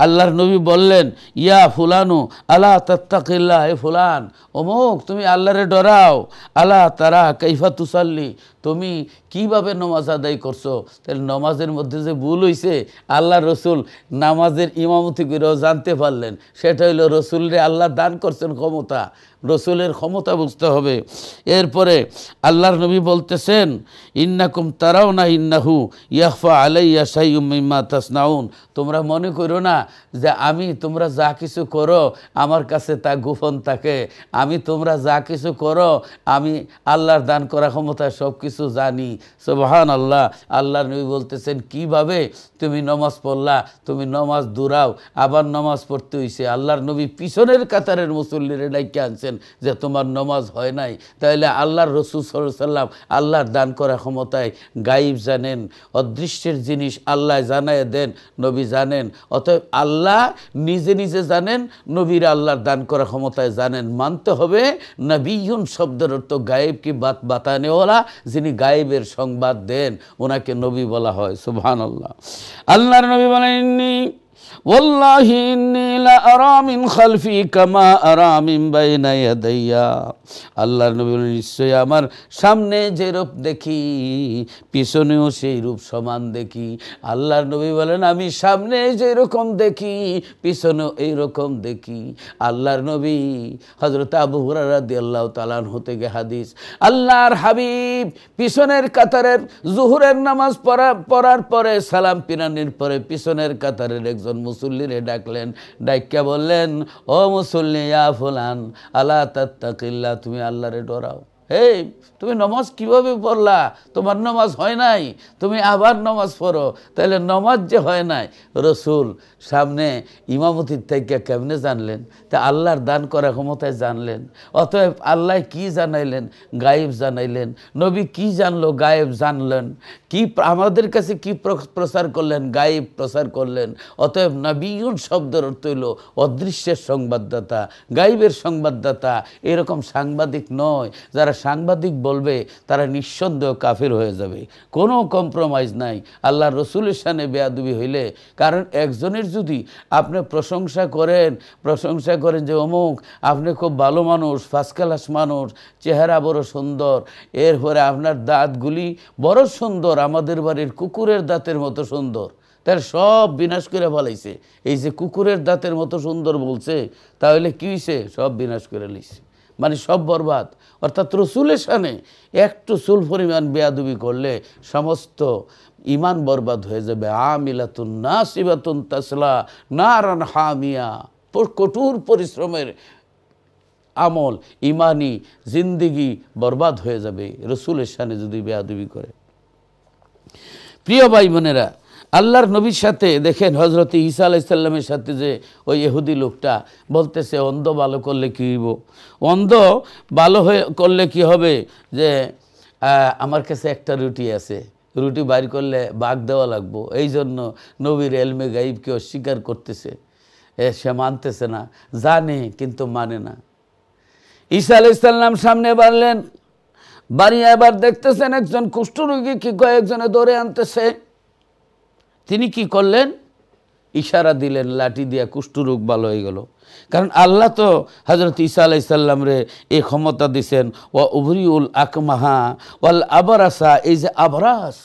আল্লাহর নবী বললেন, ইয়া ফুলানু আলা তাত্তাকিল্লাহ, হে ফুলান অমুক তুমি আল্লাহরে ডরাও। আলা তারা কাইফা তুসাল্লি, তুমি কিভাবে নামাজ আদায় করছো। তাহলে নামাজের মধ্যে যে ভুল হইছে আল্লাহর রসুল নামাজের ইমামতি করেও জানতে পারলেন। সেটা হইল রসুলরে আল্লাহ দান করছেন ক্ষমতা, রসুলের ক্ষমতা বুঝতে হবে। এরপরে আল্লাহর নবী বলতেছেন, ইন্নাকুম তারাউনা ইন্নাহু ইয়াখফা আলাইয়া শাইউম মিম্মা তাসনাউন, তোমরা মনে করো না যে আমি তোমরা যা কিছু করো আমার কাছে তা গোপন থাকে। আমি তোমরা যা কিছু করো আমি আল্লাহর দান করা ক্ষমতায় সব কিছু জানি। সুবহানাল্লাহ। আল্লাহর নবী বলতেছেন, কিভাবে তুমি নামাজ পড়লা, তুমি নামাজ দূরাও, আবার নামাজ পড়তে হইছে। আল্লাহর নবী পিছনের কাতারের মুসল্লিরে ডাইকে আনছেন যে তোমার নামাজ হয় নাই। তাহলে আল্লাহর রাসূল সাল্লাল্লাহু আলাইহি সাল্লাম আল্লাহর দান করা ক্ষমতায় গায়েব জানেন, অদৃশ্যের জিনিস আল্লাহ জানায় দেন, নবী জানেন। অতএব আল্লাহ নিজে নিজে জানেন, নবীরা আল্লাহর দান করা ক্ষমতায় জানেন। মানতে হবে নবিয়ুন শব্দের অর্থ গায়েব কি বাত বাতানেওয়ালা, যিনি গায়েবের সংবাদ দেন ওনাকে নবী বলা হয়। সুবহানাল্লাহ। আল্লাহর নবী বলেন, ওয়াল্লাহি ইন্নী লা আরা মিন খালফি কামা আরা মিন বাইনা ইয়াদাইয়া, আল্লাহর নবী বলেন নিশ্চয়ই আমার সামনে যে রূপ দেখি পিছনেও সেই রূপ সমান দেখি। আল্লাহর নবী বলেন আমি সামনে যে রকম দেখি পিছনেও এই রকম দেখি। আল্লাহর নবী হযরত আবু হুরায়রা রাদিয়াল্লাহু তাআলা আনহু থেকে হাদিস, আল্লাহর হাবিব পিছনের কাতারের জোহরের নামাজ পড়ার পরে সালাম ফিরানোর পরে পিছনের কাতারের একজন মুসল্লিরে ডাকলেন। ডাইকা বললেন, ও মুসল্লি ইয়া ফুলান আলা তাত্তাকিল্লাহ, তুমি আল্লাহরে ডরাও। হে তুমি নামাজ কিভাবে পড়লা, তোমার নামাজ হয় নাই, তুমি আবার নামাজ পড়ো। তাহলে নামাজ যে হয় নাই রসুল সামনে ইমামতির থেকে কেমনে জানলেন? তা আল্লাহর দান করা ক্ষমতায় জানলেন। অতএব আল্লাহ কি জানাইলেন? গায়েব জানাইলেন। নবী কি জানলো? গায়েব জানলেন। কি আমাদের কাছে কি প্রচার করলেন? গায়েব প্রচার করলেন। অতএব নবিয়ুন শব্দের অর্থ হইল অদৃশ্যের সংবাদদাতা, গায়েবের সংবাদদাতা। এরকম সাংবাদিক নয়। যারা সাংবাদিক বলবে তারা নিঃসন্দেহ কাফির হয়ে যাবে। কোনো কম্প্রোমাইজ নাই। আল্লাহ রসুলের শানে বেয়াদবি হইলে, কারণ একজনের যদি আপনি প্রশংসা করেন যে অমুক আপনি খুব ভালো মানুষ, ফার্স্ট ক্লাস মানুষ, চেহারা বড় সুন্দর, এরপরে আপনার দাঁতগুলি বড় সুন্দর, আমাদের বাড়ির কুকুরের দাঁতের মতো সুন্দর, তার সব বিনাশ করে ফেলাইছে। এই যে কুকুরের দাঁতের মতো সুন্দর বলছে, তাহলে কি হয়েছে? সব বিনাশ করে লইছে, মানে সব বরবাদ। অর্থাৎ রসুলের শানে একটু চুল পরিমাণ বেয়াদবি করলে সমস্ত ইমান বরবাদ হয়ে যাবে। আমিলাতুন নাসিবাতুন তাসলা নারান হামিয়া, কঠোর পরিশ্রমের আমল, ইমানি জিন্দিগি বরবাদ হয়ে যাবে রসুলের শানে যদি বেয়াদবি করে। প্রিয় ভাই বোনেরা, আল্লাহর নবীর সাথে দেখেন হযরত ঈসা আলাইহিস সালামের সাথে যে ওই ইহুদি লোকটা বলতেছে অন্ধ ভালো করলে কি হইব, অন্ধ ভালো করলে কি হবে, যে আমার কাছে একটা রুটি আছে, রুটি বাইর করলে ভাগ দেওয়া লাগবো, এই জন্য নবীর এলমে গাইবকে অস্বীকার করতেছে, সে মানতেছে না, জানে কিন্তু মানে না। ঈসা আলাইহিস সালাম সামনে বাড়লেন, বাড়িয়ে এবার দেখতেছেন একজন কুষ্ঠরোগী কি কয়েকজনে ধরে আনতেছে। তিনি কি করলেন, ইশারা দিলেন, লাঠি দিয়া কুষ্ঠরোগ ভালো হয়ে গেল। কারণ আল্লাহ তো হযরত ঈসা আলাইহিস সালাম রে এই ক্ষমতা দিছেন, ওয়া উবরিউল আকমাহা ওয়াল আবরাসা, এই যে আবরাস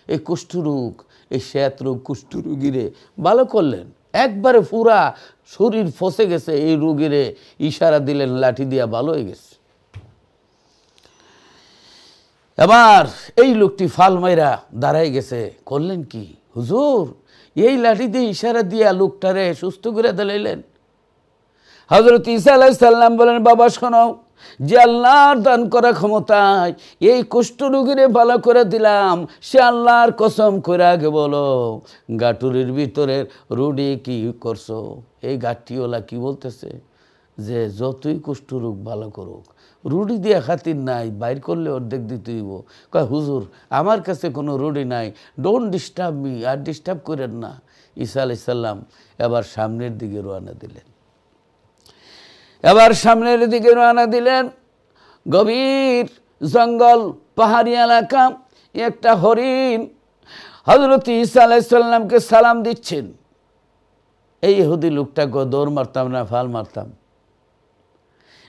এই কুষ্ঠরোগ, এই শ্বেত রোগ কুষ্ঠরোগীরে ভালো করলেন, একবারে পুরা শরীর ফসে গেছে, এই রোগীরে ইশারা দিলেন, লাঠি দিয়া ভালো হয়ে গেছে। এবার এই লোকটি ফাল মাইরা দাঁড়াই গেছে, করলেন কি হুজুর, এই লাঠি দিয়ে ইশারা দিয়া লোকটারে সুস্থ করে দিলেন। হযরত ঈসা আলাইহিস সালাম বলেন, বাবা শোনো, যে আল্লাহর দান করা ক্ষমতায় এই কুষ্ঠরোগীরে ভালো করে দিলাম, সে আল্লাহর কসম করে আগে বলো গাটুরির ভিতরের রুডি কি করছো। এই গাঠটিওয়ালা কি বলতেছে যে যতই কুষ্ঠরোগ ভালো করুক রুডি দিয়ে খাতির নাই, বাইর করলে অর্ধেক দিতে হইব। কয় হুজুর আমার কাছে কোনো রুডি নাই, ডোন্ট ডিস্টার্ব মি, আর ডিস্টার্ব করেন না। ঈসা আলাইহিস সালাম এবার সামনের দিকে রওনা দিলেন, এবার সামনের দিকে রওনা দিলেন। গভীর জঙ্গল, পাহাড়ি এলাকা, একটা হরিণ হযরত ঈসা আলাইহিস সালামকে সালাম দিচ্ছেন। এই ইহুদি লোকটাকে দৌড় মারতাম না ফাল মারতাম।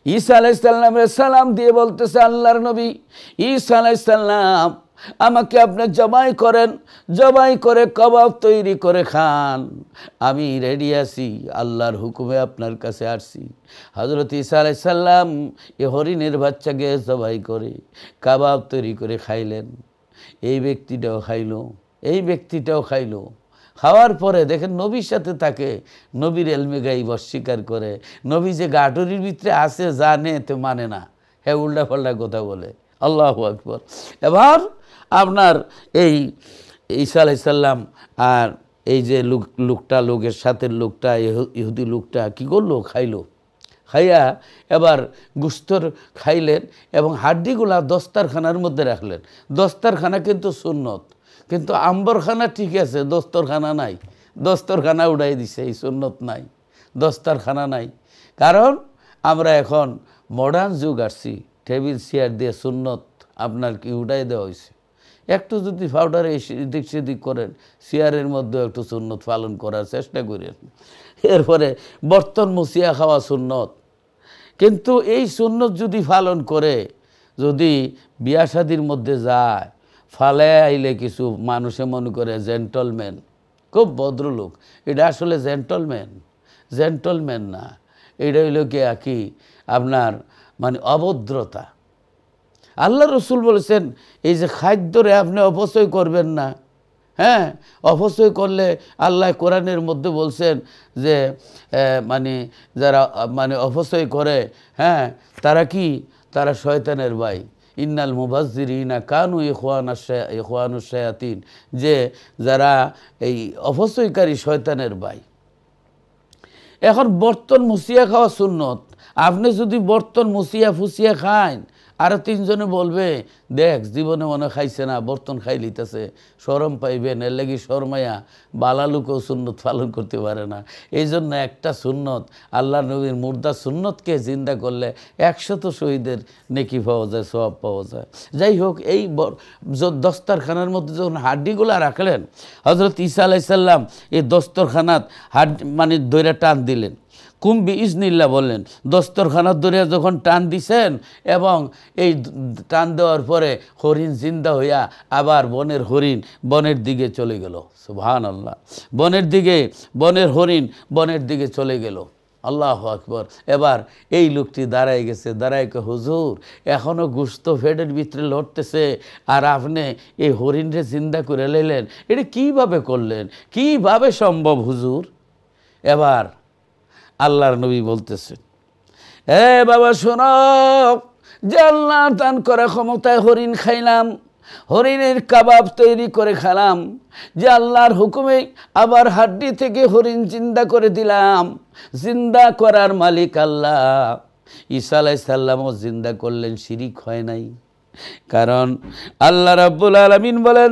ঈসা আলাইহিস সালামের সালাম দিয়ে বলতেছে, আল্লাহর নবী ঈসা আলাইহিস সালাম আমাকে আপনি জবাই করেন, জবাই করে কাবাব তৈরি করে খান, আমি রেডি আছি, আল্লাহর হুকুমে আপনার কাছে আসছি। হযরত ঈসা আলাইহিস সালাম এই হরিণের বাচ্চাকে জবাই করে কাবাব তৈরি করে খাইলেন। এই ব্যক্তিটাও খাইলো, এই ব্যক্তিটাও খাইলো। খাওয়ার পরে দেখেন নবীর সাথে তাকে নবীর এলমে গাইব অস্বীকার করে, নবী যে গাটুরির ভিতরে আছে জানে তো মানে না, হ্যাঁ উল্টা পাল্টা কথা বলে। আল্লাহু আকবার। এবার আপনার এই ঈসা আলাইহিস সালাম আর এই যে লোকটা, লোকের সাথে লোকটা, ইহুদি লোকটা কি করলো, খাইলো। খাইয়া এবার গুস্তর খাইলেন এবং হাড্ডিগুলা দস্তারখানার মধ্যে রাখলেন। দস্তারখানা কিন্তু সুন্নত, কিন্তু আম্বরখানা ঠিক আছে, দস্তরখানা নাই। দস্তরখানা উড়াই দিছে, এই সুন্নত নাই, দস্তারখানা নাই। কারণ আমরা এখন মডার্ন যুগ আসছি, টেবিল চেয়ার দিয়ে সুন্নত আপনার কি উড়াই দেওয়া হয়েছে। একটু যদি পাউডারে এদিক সেদিক করেন, চেয়ারের মধ্যে একটু সুন্নত পালন করার চেষ্টা করেন। এরপরে বর্তন মুছিয়া খাওয়া সুন্নত, কিন্তু এই সুন্নত যদি পালন করে, যদি বিয়া শাদির মধ্যে যায়, ফালে আইলে কিছু মানুষে মনে করে জেন্টলম্যান, খুব ভদ্রলোক, এটা আসলে জেন্টলম্যান, জেন্টলম্যান না, এটা হইল কি আপনার মানে অভদ্রতা। আল্লাহ রসুল বলেছেন এই যে খাদ্যরে আপনি অপচয় করবেন না। হ্যাঁ, অপচয় করলে আল্লাহ কোরআনের মধ্যে বলছেন যে মানে যারা মানে অপচয় করে, হ্যাঁ তারা কি, তারা শয়তানের ভাই। ইন্নাল মুবাজ্জিরিনা কানু ইখওয়ানুশ শায়াতিন, যে যারা এই অপচয়কারী শয়তানের ভাই। এখন বর্তন মুছিয়া খাওয়া সুন্নত, আপনি যদি বর্তন মুছিয়া ফুছিয়া খান, আরও তিনজনে বলবে দেখ জীবনে মনে খাইছে না, বর্তন খাই লিতেছে, শরম পাইবেন, এর লাগি শরমাইয়া বালা লোকেও সুন্নত পালন করতে পারে না। এই জন্য একটা সুন্নত, আল্লাহ নবীর মুর্দা সুন্নতকে জিন্দা করলে 100 শহীদের নেকি পাওয়া যায়, সওয়াব পাওয়া যায়। যাই হোক, এই দস্তরখানার মধ্যে যখন হাড্ডিগুলা রাখলেন, হযরত ঈসা আলাইহিস সালাম এই দস্তরখানাত মানে দইরা টান দিলেন, কুম্বি ইজনিল্লাহ বললেন। দস্তরখানার দরিয়া যখন টান দিছেন এবং এই টান দেওয়ার পরে হরিণ জিন্দা হইয়া আবার বনের হরিণ বনের দিকে চলে গেল। সুবহানাল্লাহ, বনের দিকে, বনের হরিণ বনের দিকে চলে গেল। আল্লাহু আকবার। এবার এই লোকটি দাঁড়ায় গেছে, দাঁড়ায় কে হুজুর এখনও গোশত ফেটের ভিতরে লড়তেছে, আর আপনি এই হরিণরে জিন্দা করে লাইলেন, এটা কীভাবে করলেন, কীভাবে সম্ভব হুজুর? এবার আল্লাহর নবী বলতেছেন, এ বাবা শোনো, যে আল্লাহর দান করা ক্ষমতায় হরিণ খাইলাম, হরিণের কাবাব তৈরি করে খেলাম, যে আল্লাহর হুকুমে আবার হাড্ডি থেকে হরিণ জিন্দা করে দিলাম। জিন্দা করার মালিক আল্লাহ। ঈসা আলাইহিস সালামও জিন্দা করলেন, শিরিক হয় নাই। কারণ আল্লাহ রাব্বুল আলামিন বলেন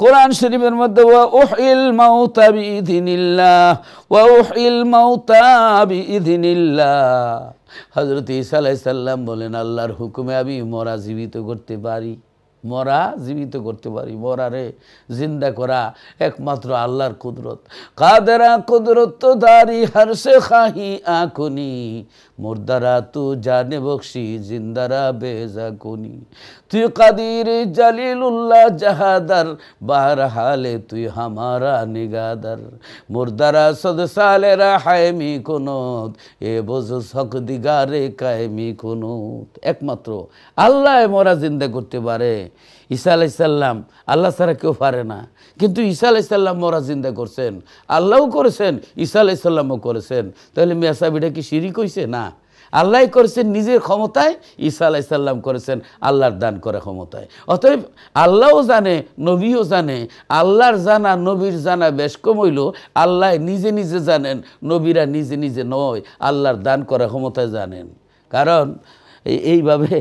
কোরআন শরীফের মধ্যে, ওয়া উহিল মাউতা বিইذনিল্লাহ ওয়া উহিল মাউতা বিইذনিল্লাহ। হযরত ঈসা আলাইহিস সালাম বলেন আল্লাহর হুকুমে আমি মরা জীবিত করতে পারি, মরা জীবিত করতে পারি। মরারে জিন্দা করা একমাত্র আল্লাহর কুদরত। কাদেরা কুদরত তো দারি হরসে খাহি আকুনি, মুর্দারা তু জানে বখশি জিন্দারা বেজা কুনি। তুই কাদির জালিলুল্লাহ জাহাদার, বাহরহালে তুই হামারা নিগাদার। মুর্দারা সদ সালেরা হায়মি কুনুত, এ বোঝ হক দিগারে কায়েমি কুনুত। একমাত্র আল্লাহ মরা জিন্দা করতে পারে। ঈসা আলাইহিস সালাম আল্লাহ ছাড়া কেউ পারে না, কিন্তু ঈসা আলাইহিস সালাম মরা জিন্দা করছেন, আল্লাহও করেছেন, ঈসা আলাইহিস সালামও করেছেন। তাহলে মেসাবিটা কি শিরিক হইছে? না, আল্লাহ করেছেন নিজের ক্ষমতায়, ঈসা আলাইহিস সালাম করেছেন আল্লাহর দান করা ক্ষমতায়। অতএব আল্লাহও জানে, নবীও জানে। আল্লাহর জানা নবীর জানা বেশ কম হইল, আল্লাহ নিজে নিজে জানেন, নবীরা নিজে নিজে নয়, আল্লাহর দান করা ক্ষমতায় জানেন। কারণ এইভাবে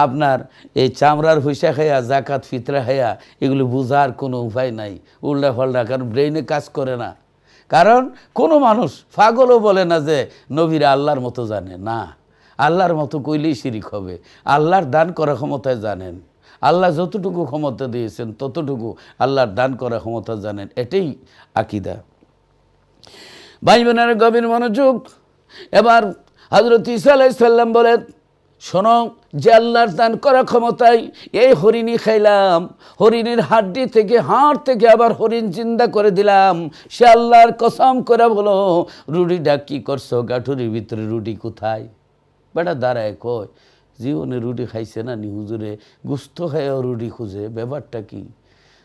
আপনার এই চামড়ার হুইসা খাইয়া জাকাত ফিতরা খাইয়া এগুলো বোঝার কোনো উপায় নাই, উল্টা ফাল্টা। কারণ ব্রেইনে কাজ করে না। কারণ কোনো মানুষ পাগলও বলে না যে নবীরা আল্লাহর মতো জানে না। আল্লাহর মতো কইলেই শিরিক হবে। আল্লাহর দান করা ক্ষমতায় জানেন, আল্লাহ যতটুকু ক্ষমতা দিয়েছেন ততটুকু আল্লাহর দান করা ক্ষমতা জানেন। এটাই আকীদা। ভাই বোনেরা গভীর মনোযোগ। এবার হযরত ঈসা আলাইহিস সালাম বলেন, শোনো, যে আল্লাহর দান করা ক্ষমতায় এই হরিণই খাইলাম, হরিণের হাড্ডি থেকে হাড় থেকে আবার হরিণ জিন্দা করে দিলাম। সে আল্লাহর কসম করে বলো, রুটিটা কি করছো? গাঠুরির ভিতরে রুটি কোথায়? বেটা দাঁড়ায় কয়, জীবনে রুটি খাইছে না নি হুজুরে, গুস্ত খাইও রুটি খুঁজে, ব্যাপারটা কি?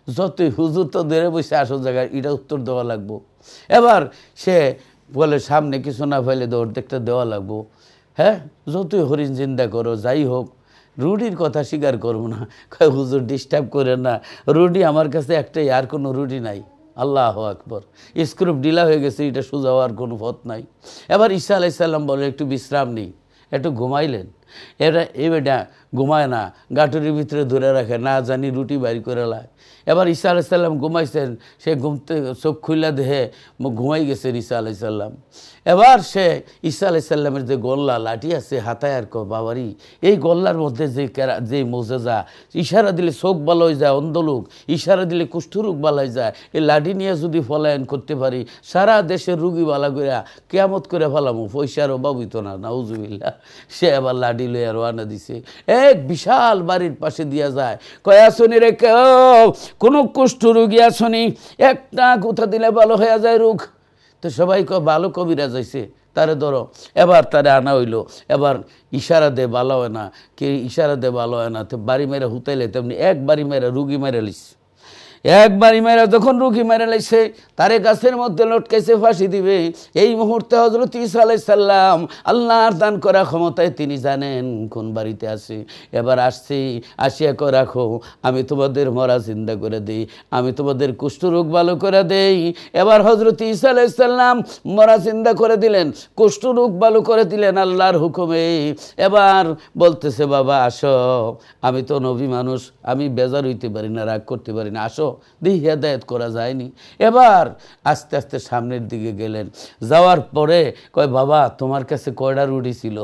যতই হুজুর তো ধরে বসে আসো জায়গায়, এটা উত্তর দেওয়া লাগবো। এবার সে বলে সামনে কিছু না পাইলে তো অর্ধেকটা দেওয়া লাগবো। হ্যাঁ, যতই হরিণ জিন্দা করো, যাই হোক, রুটির কথা স্বীকার করবো না। কয় হুজুর ডিস্টার্ব করে না, রুটি আমার কাছে একটাই, আর কোনো রুটি নাই। আল্লাহু আকবার। স্ক্রুপ ঢিলা হয়ে গেছে, এটা সোজা হওয়ার কোনো পথ নাই। এবার ঈসা আলাইহিস সালাম বলে একটু বিশ্রাম নেই, একটু ঘুমাইলেন। এবার ঘুমায় না, গাটুরির ভিতরে ধরে রাখে, না জানি রুটি বাইর করে লায়। এবার ঈসা আলাইহিস সালাম ঘুমাইছেন, সে ঘুমতে চোখ খুইলা দেহে ঘুমাই গেছেন ঈসা আলাইহিস সালাম। এবার সে ঈসা আলাইহিস সালামের যে গল্লা লাঠি আছে হাতায়, আর বাবারি, এই গল্লার মধ্যে যে মোজেজা, ইশারা দিলে চোখ ভালো হয়ে যায়, অন্ধ লোক, ইশারা দিলে কুষ্ঠরোগ ভালো হয়ে যায়। এই লাঠি নিয়ে যদি পলায়ন করতে পারি, সারা দেশের রুগী ভালো করে কিয়ামত করে ফেলামো, পয়সার অভাব হইতো না, নাউজুবিল্লাহ। সে আবার লাঠি লইয়া রওনা দিছে, এক বিশাল বাড়ির পাশে দিয়া যায়। কয় আসনি রে কেউ, কোনো কুষ্ঠরোগী আসনি, একটা গুঁথা দিলে ভালো হয়ে যায় রোগ। তো সবাই ভালো কবিরাজ হয়েছে, তারে ধরো। এবার তারে আনা হইলো, এবার ইশারা দে ভালো হয় না, কে ইশারা দে ভালো হয় না, তো বাড়ি মেরে হুতাইলে তেমনি এক বাড়ি মেরে রুগী মেরে লিস। একবারই মেরা যখন রুগী মেরে লাইছে, তারে গাছের মধ্যে লটকাইছে ফাঁসি দিবে। এই মুহূর্তে হযরত ঈসা আলাইহিস সালাম আল্লাহর দান করা ক্ষমতায় তিনি জানেন কোন বাড়িতে আছে। এবার আসছি, আসিয়া কো রাখো, আমি তোমাদের মরা জিন্দা করে দেই, আমি তোমাদের কুষ্ঠরোগ ভালো করে দেই। এবার হযরত ঈসা আলাইহিস সালাম মরা জিন্দা করে দিলেন, কুষ্ঠরোগ ভালো করে দিলেন আল্লাহর হুকুমে। এবার বলতেছে, বাবা আসো, আমি তো নবী মানুষ, আমি বেজার হইতে পারি না, রাগ করতে পারি না, আসো দিই, হেদায়েত করা যায়নি। এবার আস্তে আস্তে সামনের দিকে গেলেন। যাওয়ার পরে কয়, বাবা তোমার কাছে কয়টা রুটি ছিল?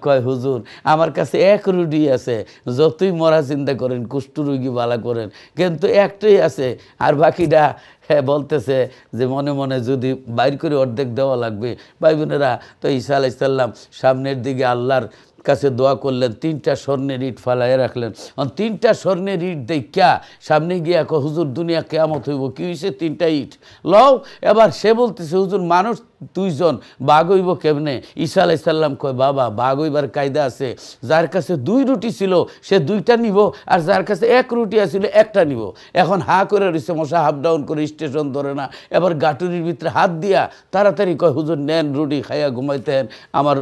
কয়, হুজুর আমার কাছে এক রুটি আছে, যতই মরা চিন্তা করেন, কুষ্ঠরোগী বালা করেন, কিন্তু একটাই আছে, আর বাকিটা হ্যাঁ বলতেছে যে মনে মনে যদি বাইর করে অর্ধেক দেওয়া লাগবে। ভাই বোনেরা, তো ঈসা আলাইহিস সালাম সামনের দিকে আল্লাহর কাছে দোয়া করলেন, 3টা স্বর্ণের ইট ফালাইয়া রাখলেন। 3টা স্বর্ণের ইট দেখা সামনে গিয়া হুজুর দুনিয়া কেয়ামত হইব, কি হয়েছে? 3টা ইট লও। এবার সে বলতেছে, হুজুর মানুষ 2 জন, বাঘ হইব কেমনে? ঈসা আলাইহিস সালাম কয়, বাবা বাঘ হইবার কায়দা আছে, যার কাছে 2 রুটি ছিল সে 2টা নিব, আর যার কাছে 1 রুটি আছিল 1টা নিব। এখন হা করে রয়েছে, মশা হাফ ডাউন করে স্টেশন ধরে না। এবার গাটুরির ভিতরে হাত দিয়া তাড়াতাড়ি কয়, হুজুর নেন রুটি খাইয়া ঘুমাইতেন, আমার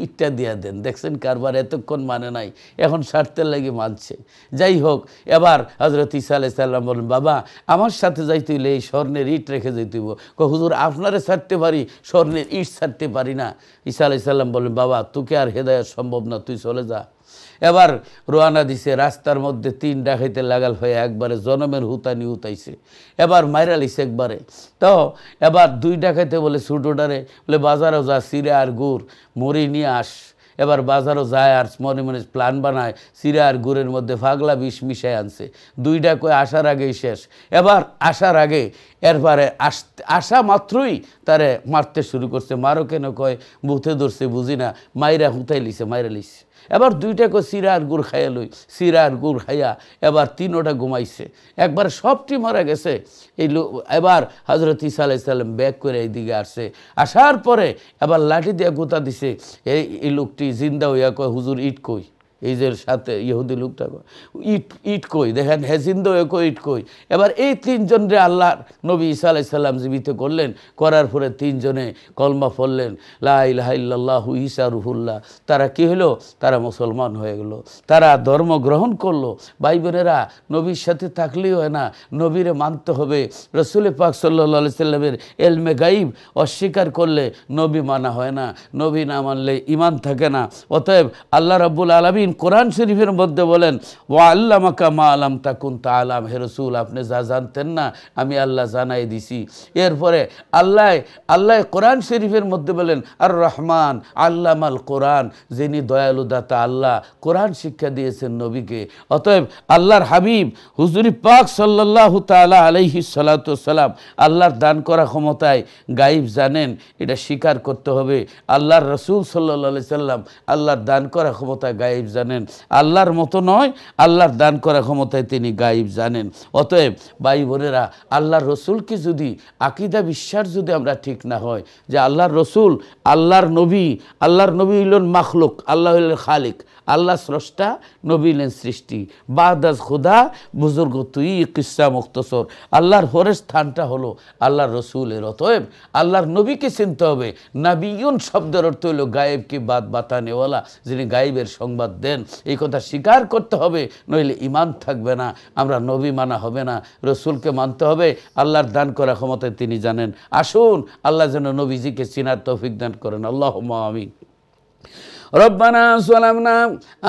ইটটা দিয়া দেন। দেখছেন কারবার এতক্ষণ মানে নাই, এখন স্বার্থের লাগে মানছে। যাই হোক, এবার হযরত ঈসা আলাইহিস সালাম বলেন, বাবা আমার সাথে যাইতে হইলে এই স্বর্ণের ইট রেখে যাইতে হইব। হুজুর আপনারে ছাড়তে পারি, স্বর্ণের ইট ছাড়তে পারি না। ঈসা আলাইহিস সালাম বলেন, বাবা তোকে আর হেদায়েত সম্ভব না, তুই চলে যা। এবার রোয়ানা দিছে, রাস্তার মধ্যে 3 ডাকাইতে লাগাল হয়ে একবারে জনমের হুতানি হুতাইছে, এবার মাইরা লিছে একবারে। তো এবার 2 ডাকাইতে বলে ছোটোটারে বলে বাজারও যা, চিরা আর গুড় মুড়ি নিয়ে আস। এবার বাজারও যায় আর মনে মনে প্ল্যান বানায়, চিরা আর গুড়ের মধ্যে ফাগলা বিষ মিশাই আনছে। 2 ডাকাই আসার আগেই শেষ। এবার আসার আগে এরপরে আসা মাত্রই তারে মারতে শুরু করছে। মারো কেন কয় বুথে ধরছে বুঝি না, মাইরা হুতাই লিছে, মাইরা লিছে। এবার 2 ডাকাই চিরা আর গুড় খাইয়া লই, চিরা আর গুড় খাইয়া এবার 3টা ঘুমাইছে, একবার সবটি মারা গেছে। এই এবার হযরত ঈসা আলাইহিস সালাম ব্যাক করে এইদিকে আসছে, আসার পরে এবার লাঠি দিয়ে গোতা দিছে। এই লোকটি জিন্দা হইয়া কয় হুজুর ইট কই, এই যে সাথে ইহুদি লোকটা ইট ইট কই, দেখেন হে জিন্দা হয়ে কই ইট কই। এবার এই 3 জনরে আল্লাহর নবী ঈসা আলাইহিস সালাম জীবিত করলেন, করার পরে 3 জনে কলমা পড়লেন, লা ইলাহা ইল্লাল্লাহু ঈসা রুহুল্লাহ। তারা কি হলো? তারা মুসলমান হয়ে গেল, তারা ধর্ম গ্রহণ করলো। ভাই বোনেরা, নবীর সাথে থাকলেই হয় না, নবীরে মানতে হবে। রাসূল পাক সাল্লাল্লাহু আলাইহি সাল্লামের ইলমে গায়ব অস্বীকার করলে নবী মানা হয় না, নবী না মানলে ঈমান থাকে না। অতএব আল্লাহ রাব্বুল আলামিন কোরআন শরীফের মধ্যে বলেন, ওয়া আল্লামাকা মা লাম তাকুন তাআলাম, হে রাসূল আপনি যা জানতেন না আমি আল্লাহ জানাই দিছি। এরপরে আল্লাহ কোরআন শরীফের মধ্যে বলেন, আর রহমান আল্লামাল কোরআন, যিনি দয়ালু দাতা আল্লাহ কোরআন শিক্ষা দিয়েছেন নবীকে। অতএব আল্লাহর হাবিব হুজুরি পাক সাল্লাল্লাহু তাআলা আলাইহি সাল্লাতু ওয়াসসালাম আল্লাহর দান করা ক্ষমতায় গায়েব জানেন, এটা স্বীকার করতে হবে। আল্লাহর রাসূল সাল্লাল্লাহু আলাইহি সাল্লাম আল্লাহর দান করা ক্ষমতায় গায়েব জানেন, আল্লাহর মতো নয়, আল্লাহর দান করা ক্ষমতায় তিনি গায়েব জানেন। অতএব ভাই বোনেরা, আল্লাহর রসুলকে যদি আকীদা বিশ্বাস যদি আমরা ঠিক না হয় যে আল্লাহর রসুল আল্লাহর নবী হইলেন মাখলুক, আল্লাহ হইলেন খালিক, আল্লাহ স্রষ্টা, নবী হইলেন সৃষ্টি। বাদাজ খুদা বুজুর্গ তুই কিসা মুখতসর, আল্লাহর পরের স্থানটা হলো আল্লাহর রসুলের। অতএব আল্লাহর নবীকে চিনতে হবে। নাবিয়ুন শব্দের অর্থ হইল গায়েবকে বাত বাতানেওয়ালা, যিনি গায়েবের সংবাদ দেন। এই কথা স্বীকার করতে হবে, নইলে ঈমান থাকবে না, আমরা নবী মানা হবে না। রসুলকে মানতে হবে, আল্লাহর দান করা ক্ষমতায় তিনি জানেন। আসুন আল্লাহ যেন নবীজিকে চিনার তৌফিক দান করেন। আল্লাহুম্মা আমিন। ربنا ظلمنا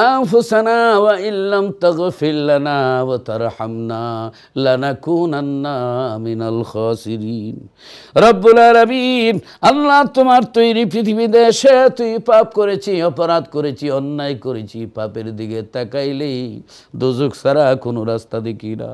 أنفسنا وإن لم تغفر لنا وترحمنا لنكونن من الخاسرين। রব্বুল আলামিন, আল্লাহ তোমার তৈরি পৃথিবী দেশে তুই পাপ করেছি, অপরাধ করেছি, অন্যায় করেছি, পাপের দিকে তাকাইলেই দোজখ ছাড়া কোনো রাস্তা দেখি না।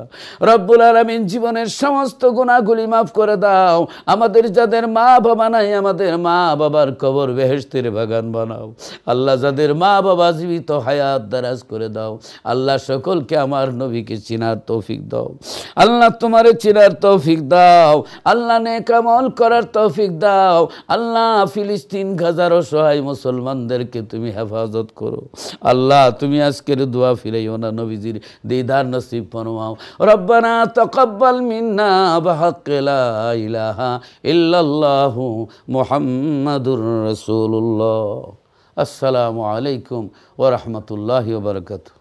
রব্বুল আলামিন, জীবনের সমস্ত গুনাহগুলি মাফ করে দাও। আমাদের যাদের মা বাবা নাই, আমাদের মা বাবার কবর বেহেশতের বাগান বানাও। আল্লাহ যাদের মা বাবা জীবিত, হায়াত দারাজ করে দাও। আল্লাহ সকলকে আমার নবীকে চিনার তৌফিক দাও। আল্লাহ তোমারে চিনার তৌফিক দাও। আল্লাহ নেক আমল করার তৌফিক দাও। আল্লাহ ফিলিস্তিন গাজার অসহায় মুসলমানদেরকে তুমি হেফাজত করো। আল্লাহ তুমি আজকের দোয়া ফিরাইও না, নবীজির দিদার নসিব ফরমাও। রব্বানা তাকাব্বাল মিন্না বিহাক্কি লা ইলাহা ইল্লাল্লাহু মুহাম্মাদুর রাসূলুল্লাহ। আসসালামু আলাইকুম ওয়া রাহমাতুল্লাহি ওয়া বারাকাতুহু।